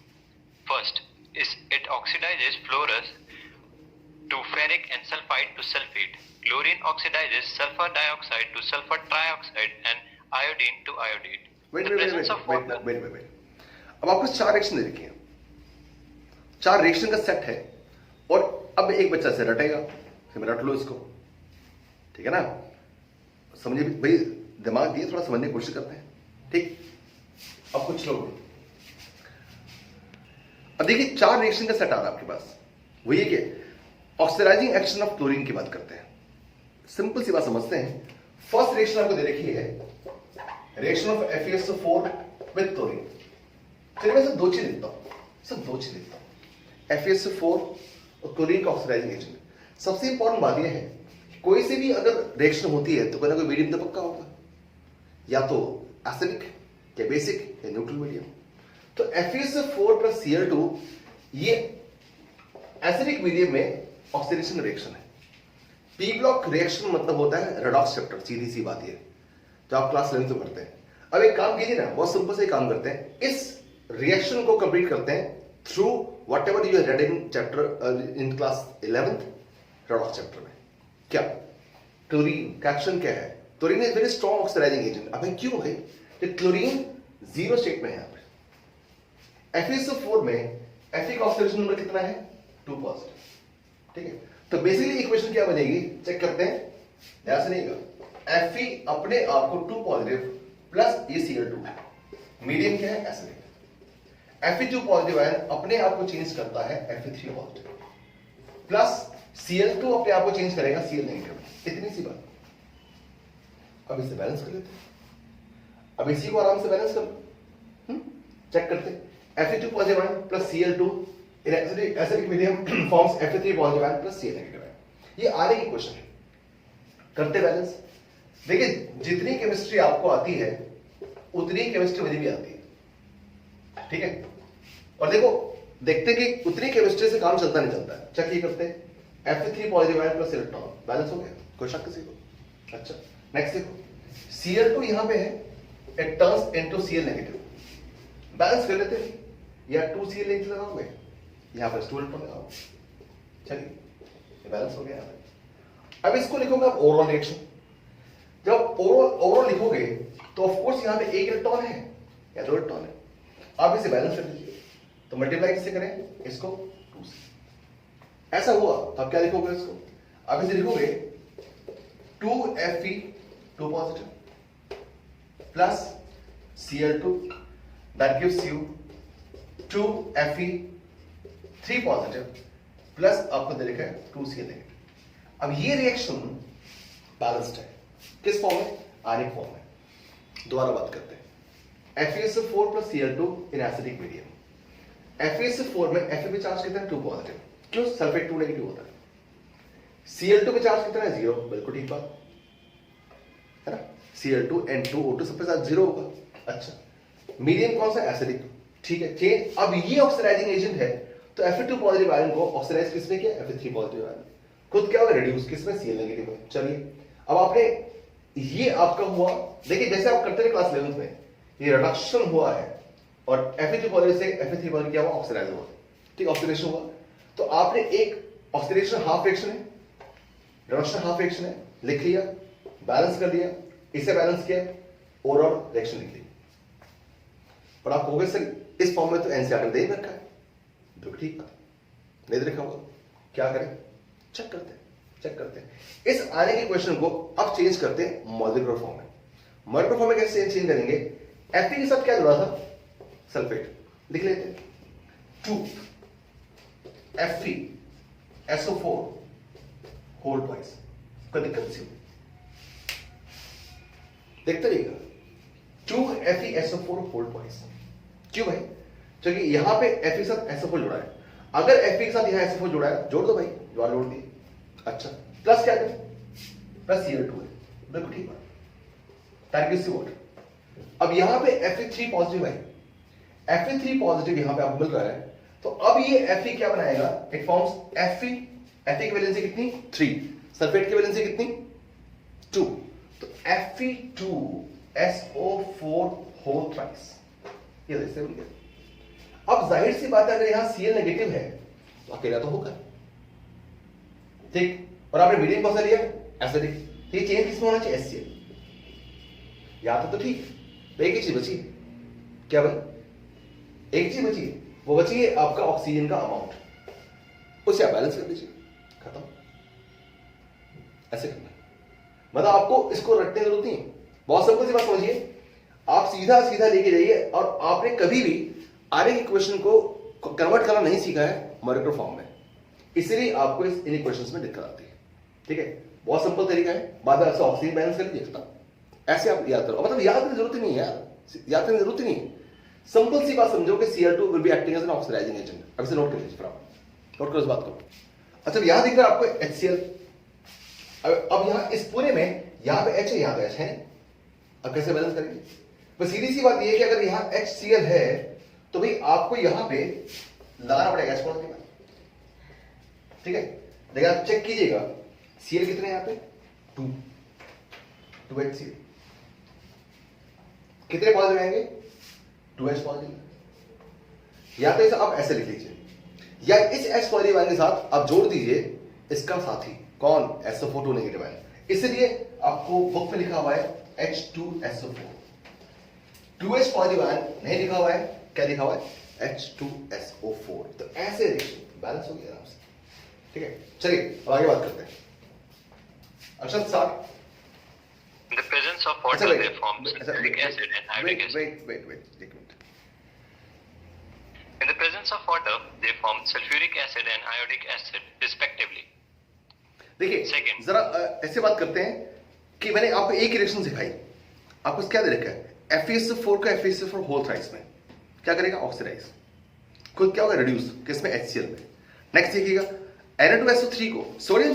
First is it oxidizes fluorous to ferric and sulfide to sulfate. Chlorine oxidizes sulfur dioxide to sulfur trioxide and iodine to iodate. Wait. अब आपको 4 reaction दे रखी हैं, 4 reaction का set है और अब एक बच्चा से रटेगा, फिर मैं रट लो इसको, ठीक है ना? समझिए भाई, दिमाग दिए, थोड़ा समझने की कोशिश करते हैं, ठीक? अब कुछ लोग, अब देखिए 4 रिएक्शन का सेट आ रहा है आपके पास। वो ये कि ऑक्सीडाइजिंग एक्शन ऑफ क्लोरीन की बात करते हैं। सिंपल सी बात समझते हैं। फर्स्ट रिएक्शन आपको दे रखी है, reaction of FeSO4 with chlorine. चलिए मैं सिर्फ 2 चीज लिखता हूं, FeSO4 और क्लोरीन का ऑक्सीडाइजिंग एजेंट। सबसे इंपॉर्टेंट बात यह है, कोई से भी अगर रिएक्शन होती है तो कोई ना कोई मीडियम तो पक्का होगा, या तो एसिडिक या बेसिक या न्यूट्रल मीडियम। तो FeSO4 प्लस Cl2 ये एसिडिक मीडियम में ऑक्सीडेशन रिएक्शन है। पी ब्लॉक रिएक्शन मतलब होता है रेडॉक्स चैप्टर, सीधी सी बात ये जो आप क्लास 11 में पढ़ते हैं। अब एक काम कीजिए ना, बहुत सिंपल से काम करते हैं, इस रिएक्शन को कंप्लीट करते हैं through whatever you read in chapter in class 11th redox chapter में। क्या क्लोरीन का एक्शन क्या है? Chlorine is very strong oxidising agent. अब क्यों है कि क्लोरीन जीरो स्टेट में है। यहाँ पे FeSO4 में Fe का ऑक्सीडेशन नंबर कितना है? 2 पॉजिटिव। ठीक है, तो बेसिकली इक्वेशन क्या बनेगी, चेक करते हैं, ध्यान से नहीं। Fe अपने आप को 2 पॉजिटिव प्लस ये Cl2 है, मीडियम क्या है? एसिडिक। Fe2 पॉजिटिव आयन अपने आप को चेंज करता है Fe3 पॉजिटिव प्लस Cl2 अपने आप को चेंज करेगा Cl नेगेटिव। इतनी सी बात। अब इसे बैलेंस कर लेते हैं। अब इसी को आराम से बैलेंस कर लो, चेक करते हैं। Fe2 positive ion plus Cl2 in acidic medium forms Fe3 positive ion plus Cl negative ion. ये आगे की क्वेश्चन है, करते बैलेंस। देखिए जितनी केमिस्ट्री आपको आती है उतनी केमिस्ट्री मुझे भी आती है, ठीक है। और देखो देखते कि उतनी केमिस्ट्री से काम चलता नहीं चलता है। चेक ये करते हैं, Fe3 positive ion plus electron balance हो गया, कोई शक किसी को? अच्छा नेक्स्ट देखो, Cl2 यहां पे है, it turns into Cl negative, balance कर लेते हैं। या 2Cl नेगेटिव लगाओगे, यहां पर स्टूडेंट पर लगाओ, चलिए ये बैलेंस हो गया यहां पे। अब इसको लिखोगे आप ओवरऑल रिएक्शन। जब ओवरऑल लिखोगे तो ऑफ कोर्स यहां पे एक इलेक्ट्रॉन है या 2 इलेक्ट्रॉन है, आप इसे बैलेंस कर लीजिए। तो मल्टीप्लाई किससे करें? इसको 2 से। ऐसा हुआ तो आप क्या लिखोगे इसको? आप इसे लिखोगे 2Fe 2 positive plus Cl2 that gives you 2Fe 3 positive plus आपको दे रखा है 2Cl नेगेटिव। अब ये रिएक्शन बैलेंस्ड है, किस फॉर्म में? आयनिक फॉर्म में। दोबारा बात करते हैं, FeSO4 plus Cl2 in acidic medium. FeSO4 में Fe पे चार्ज कितना है? 2 पॉजिटिव। क्यों? सल्फेट 2 नेगेटिव होता है। Cl2 पे चार्ज कितना है? 0। बिल्कुल ठीक बात है ना, Cl2 N2O2 सब पे चार्ज 0 होगा। अच्छा मीडियम कौन सा? एसिडिक, ठीक है। चेंज, अब ये ऑक्सीडाइजिंग एजेंट है तो Fe2 पॉजिटिव आयन को ऑक्सीडाइज किसमें किया? Fe3 पॉजिटिव आयन खुद क्या होगा? रिड्यूस किसमें? Cl नेगेटिव में। चलिए अब आपने ये आपका हुआ, देखिए जैसे आप करते थे क्लास 11th में, ये रिडक्शन हुआ है और Fe2 पॉजिटिव से Fe3 पॉजिटिव क्या हुआ? ऑक्सीडाइज हुआ, ठीक, ऑक्सीडेशन हुआ। तो आपने एक ऑक्सीडेशन हाफ रिएक्शन है, रिडक्शन हाफ रिएक्शन है, लिख लिया, बैलेंस कर दिया, इसे बैलेंस किया, ओवरऑल रिएक्शन लिख ली। और आप कहोगे सर इस फॉर्म में तो एनसीईआरटी दे रखा है, बिल्कुल ठीक, नहीं रखा होगा, क्या करें? चेक करते हैं, चेक करते हैं। इस आने के क्वेश्चन को अब चेंज करते हैं मॉलिक्यूलर फॉर्म में। मॉलिक्यूलर फॉर्म में कैसे चेंज करेंगे? Fe के साथ क्या जुड़ा था? सल्फेट, लिख लेते हैं 2FeSO4 होल ट्वाइस। कोई दिक्कत नहीं, देखते रहिएगा 2FeSO4 होल ट्वाइस। क्यों भाई? क्योंकि यहां पे Fe के साथ SO4 जुड़ा है, अगर Fe के साथ यहां SO4 जुड़ा है, जोड़ दो भाई, जोड़ जोड़ दिए। अच्छा प्लस क्या है? प्लस Cl2 है, बिल्कुल ठीक बात, टारगेट से वोट। अब यहां पे Fe3 पॉजिटिव है, Fe3 पॉजिटिव यहां पे आपको मिल रहा है, तो अब ये Fe क्या बनाएगा? इट फॉर्म्स Fe, Fe की वैलेंसी कितनी? 3, सल्फेट की वैलेंसी कितनी? 2, तो Fe2SO4 होल थ्राइस, ये देखते हैं। अब जाहिर सी बात है अगर यहां Cl नेगेटिव है तो अकेला तो होगा, ठीक, और आपने मीडियम कौन सा लिया? एसिडिक, तो ये चेंज किसमें होना चाहिए? HCl। याद तो ठीक, तो एक ही चीज बची, क्या भाई? एक चीज बची, वो बची है आपका ऑक्सीजन का अमाउंट, उसे आप बैलेंस कर दीजिए, खत्म। ऐसे करना, मतलब आपको इसको रटने की जरूरत नहीं है, बहुत सिंपल सी बात समझिए, आप सीधा सीधा लेके जाइए। और आपने कभी भी आगे के क्वेश्चन को कन्वर्ट करना नहीं सीखा है मॉलिक्यूलर फॉर्म में, इसलिए आपको इन इक्वेशंस में दिक्कत आती है, ठीक है। बहुत सिंपल तरीका है, बाद में आपसे ऑक्सीजन बैलेंस कर लीजिए, ऐसे आप याद करो। मतलब याद करने की जरूरत ही नहीं है यार, याद करने की जरूरत ही नहीं है। सिंपल सी बात समझो कि Cl2 will be acting as an oxidising agent. अब इसे नोट कर लीजिए, नोट करो इस बात को। अच्छा यहां दिख रहा है आपको HCl, अब यहां इस पूरे में यहां पे H है, यहां पे H है, अब कैसे बैलेंस करेंगे? बस सीधी सी बात ये है कि अगर यहां HCl है तो भाई आपको यहां पे लगाना पड़ेगा एस क्वालिटी में, ठीक है। देखिए आप चेक कीजिएगा, सीएल कितने यहां पे 2 HCl, कितने पॉजिटिव आएंगे 2H पॉजिटिव। या तो इसे आप ऐसे लिख लीजिए, या इस H पॉजिटिव आयन के साथ आप जोड़ दीजिए इसका साथी कौन SO4 2 नेगेटिव आयन। इसलिए आपको बुक में लिखा हुआ है H2SO4, 2H पॉजिटिव आयन नहीं लिखा हुआ है, क्या लिखा हुआ है H2SO4। तो ऐसे रिएक्शन बैलेंस हो गया आराम से, ठीक है। चलिए अब आगे बात करते हैं। अक्षर start. In the presence of water, they form sulfuric acid and iodic acid. Wait, एक minute. In the presence of water, they form sulfuric acid and iodic acid, respectively. देखिए Second. जरा ऐसे बात करते हैं कि मैंने आपको एक रिएक्शन सिखाई, आपको क्या दे रखा है FeSO4 का FeSO4 होल थ्राइस में क्या करेगा ऑक्सीडाइज, खुद क्या होगा रिड्यूस, किसमें HCl में। नेक्स्ट देखिएगा Na2SO3 को सोडियम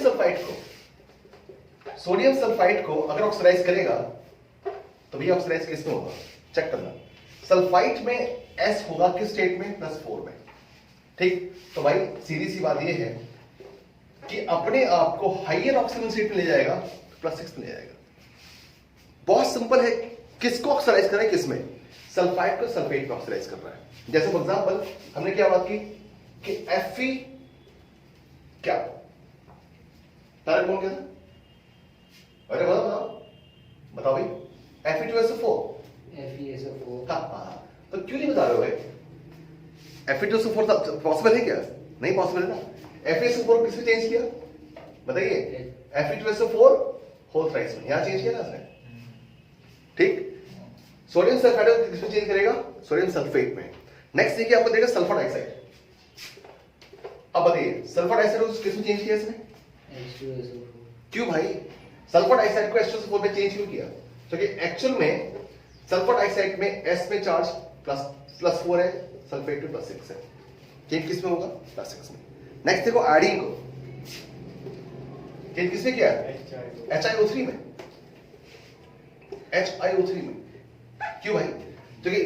सल्फाइड को अगर ऑक्सीडाइज करेगा तो भैया ऑक्सीडाइज किस में होगा चेक करना। सल्फाइड में S होगा किस स्टेट में +4 में, ठीक। तो भाई सीधी सी बात यह है कि अपने आप को हाइयर ऑक्सीजन स्टेट में ले जाएगा, +6 में ले जाएगा। बहुत सिंपल है, किसको ऑक्सीडाइज कर रहा है किसमें, सल्फाइड को सल्फेट में ऑक्सीडाइज कर रहा है। जैसे फॉर एग्जांपल हमने क्या बात की कि Fe क्या तारक कौन क्या था, अरे बताओ भाई Fe2SO4 हाँ, तो क्यों नहीं बता रहे हो भाई Fe2SO4 पॉसिबल है क्या, नहीं पॉसिबल है ना। FeSO4 किसमें चेंज किया बताइए, Fe2SO4 होल थ्राइस में, यहां चेंज किया ना उसने, ठीक। सोडियम सल्फाइड किसमें चेंज करेगा, सोडियम सल्फेट में। नेक्स्ट देखिए आपको देगा सल्फर डाइऑक्साइड। अब बताइए सल्फर डाइऑक्साइड किसमें चेंज किया इसने, क्यों भाई सल्फर डाइऑक्साइड को H2SO4 में चेंज क्यों किया, क्योंकि एक्चुअल में सल्फर डाइऑक्साइड में S में चार्ज +4 है, सल्फेट में +6 है, चेंज किसमें होगा +6 में। नेक्स्ट देखो आयोडीन को चेंज किसमें किया है HiO3 में, HiO3 में, क्यों भाई, क्योंकि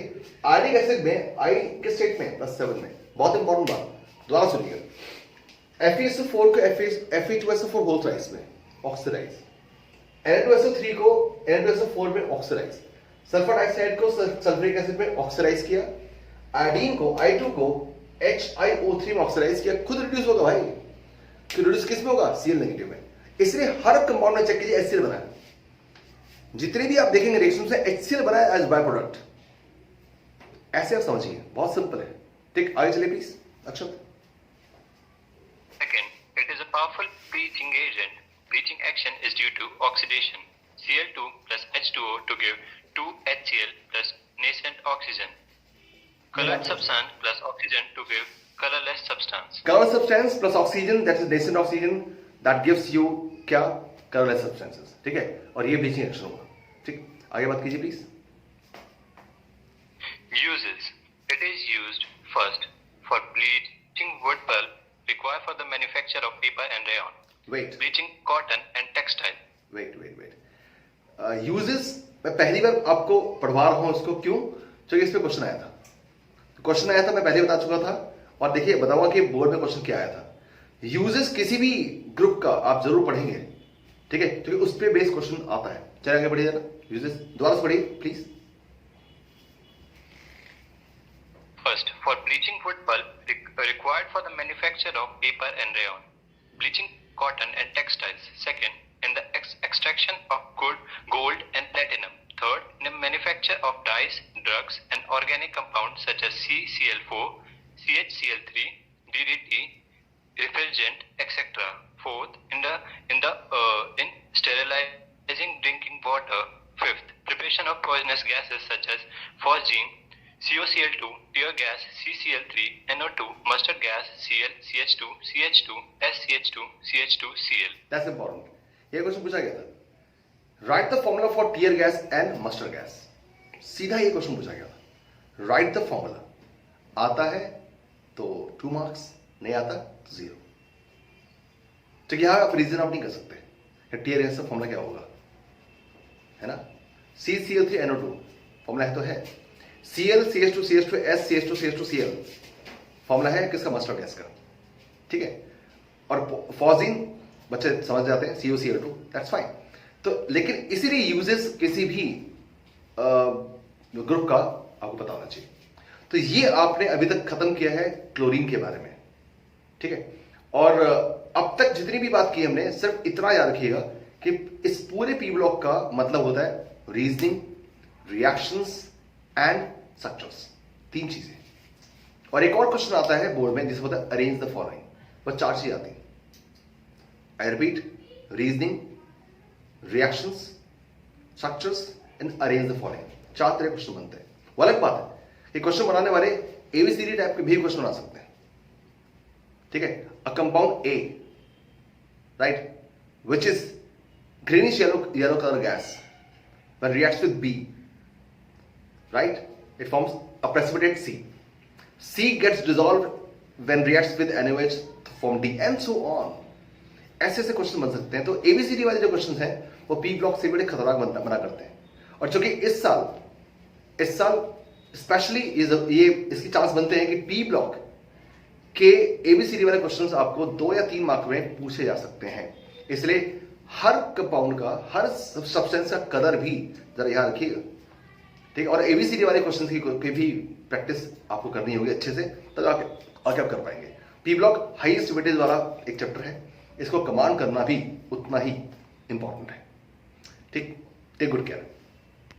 आयोडिक एसिड में I के स्टेट में +7 में। बहुत इंपॉर्टेंट बात दोबारा सुनिएगा, FeSO4 को Fe2SO4 होल थ्राइस में ऑक्सीडाइज, Na2SO3 को Na2SO4 में ऑक्सीडाइज, सल्फर डाइऑक्साइड को सल्फ्यूरिक एसिड में ऑक्सीडाइज किया, आयोडीन को I2 को HiO3 में ऑक्सीडाइज किया, खुद रिड्यूस होगा भाई, तो रिड्यूस किस में होगा Cl नेगेटिव में। इसलिए हर कंपाउंड में चेक कीजिए HCl बना है, जितने भी आप देखेंगे रिएक्शन से HCl बना है एज बाय प्रोडक्ट, ऐसे आप समझिए, बहुत सिंपल है, ठीक। आगे चलिए please Akshat. Second, it is a powerful bleaching agent. Bleaching action is due to oxidation. Cl2 plus H2O to give 2HCl plus nascent oxygen. Colored substance plus oxygen to give colorless substance. Color substance plus oxygen, that is nascent oxygen, that gives you क्या colorless substances, ठीक है। और ये bleaching action होगा, ठीक। आगे बात कीजिए please. Uses. It is used first for bleaching wood pulp required for the manufacture of paper and rayon. Wait. Bleaching cotton and textile. Wait. Uses मैं पहली बार आपको पढ़वा रहा हूं इसको, क्यों, क्योंकि इस पे क्वेश्चन आया था, मैं पहले बता चुका था, और देखिए बताऊंगा कि बोर्ड में क्वेश्चन क्या आया था। यूजेस किसी भी ग्रुप का आप जरूर पढ़ेंगे, ठीक है, क्योंकि उस पे बेस क्वेश्चन आता है। चलिए आगे बढ़िए जरा, यूजेस दोबारा से पढ़िए please. First, for bleaching wood pulp required for the manufacture of paper and rayon. Bleaching cotton and textiles. Second, in the extraction of gold and platinum. Third, in the manufacture of dyes, drugs, and organic compounds such as CCl4, CHCl3, DDT, refrigerant, etc. Fourth, in sterilizing drinking water. Fifth, preparation of poisonous gases such as phosgene, COCl2, tear gas, CCl3, NO2, mustard gas, Cl, CH2, CH2, SCH2, CH2, Cl. That's important. ये question पूछा गया था। Right the formula for tear gas and mustard gas, सीधा ये question पूछा गया था। Right the formula, आता है तो 2 मार्क्स, नहीं आता तो 0। तो यहां आप रीजन आउट नहीं कर सकते टीयर गैस का फॉर्मूला क्या होगा, है ना। CCl3NO2 फॉर्मूला है तो है, Cl CH2 CH2 S CH2 CH2 Cl formula है किसका? मस्टर्ड गैस का, ठीक है। और फॉजिन बच्चे समझ जाते हैं, COCl2, दैट्स फाइन। तो लेकिन इसीलिए यूजेस किसी भी ग्रुप का आपको पता होना चाहिए। तो ये आपने अभी तक खत्म किया है क्लोरीन के बारे में, ठीक है। और अब तक जितनी भी बात की हमने, सिर्फ इतना याद रखिएगा कि इस पूरे पी ब्लॉक का मतलब होता है रीजनिंग, रिएक्शंस एंड स्ट्रक्चर्स, 3 चीजें। और एक और क्वेश्चन आता है बोर्ड में जिसे होता है अरेंज द फॉलोइंग, बस 4 चीजें आती हैं। I repeat, reasoning, reactions, structures and arrange the following, 4 तरह क्वेश्चन बनते हैं। वो अलग बात है कि क्वेश्चन बनाने वाले एबीसीडी टाइप के भी क्वेश्चन बना सकते हैं, ठीक है। A compound A, right, which is greenish yellow color gas, when reacts with B, right, it forms a precipitate C. C gets dissolved when reacts with NaOH to form D, and so on. ऐसे ऐसे question बन सकते हैं। तो ABCD वाले जो question हैं वो पी ब्लॉक से बड़े खतरनाक बना करते हैं। और चूंकि इस साल स्पेशली ये इसकी चांस बनते हैं कि पी ब्लॉक के एबीसीडी वाले क्वेश्चंस आपको 2 या 3 मार्क में पूछे जा सकते हैं। इसलिए हर कंपाउंड का, हर सब्सटेंस का कदर भी जरा याद रखिएगा, ठीक है। और एबीसीडी वाले क्वेश्चंस की भी प्रैक्टिस आपको करनी होगी अच्छे से, तब आगे आप कर पाएंगे। पी ब्लॉक हाईएस्ट वेटेज वाला एक चैप्टर है, इसको कमांड करना भी उतना ही इंपॉर्टेंट है, ठीक। Take good care.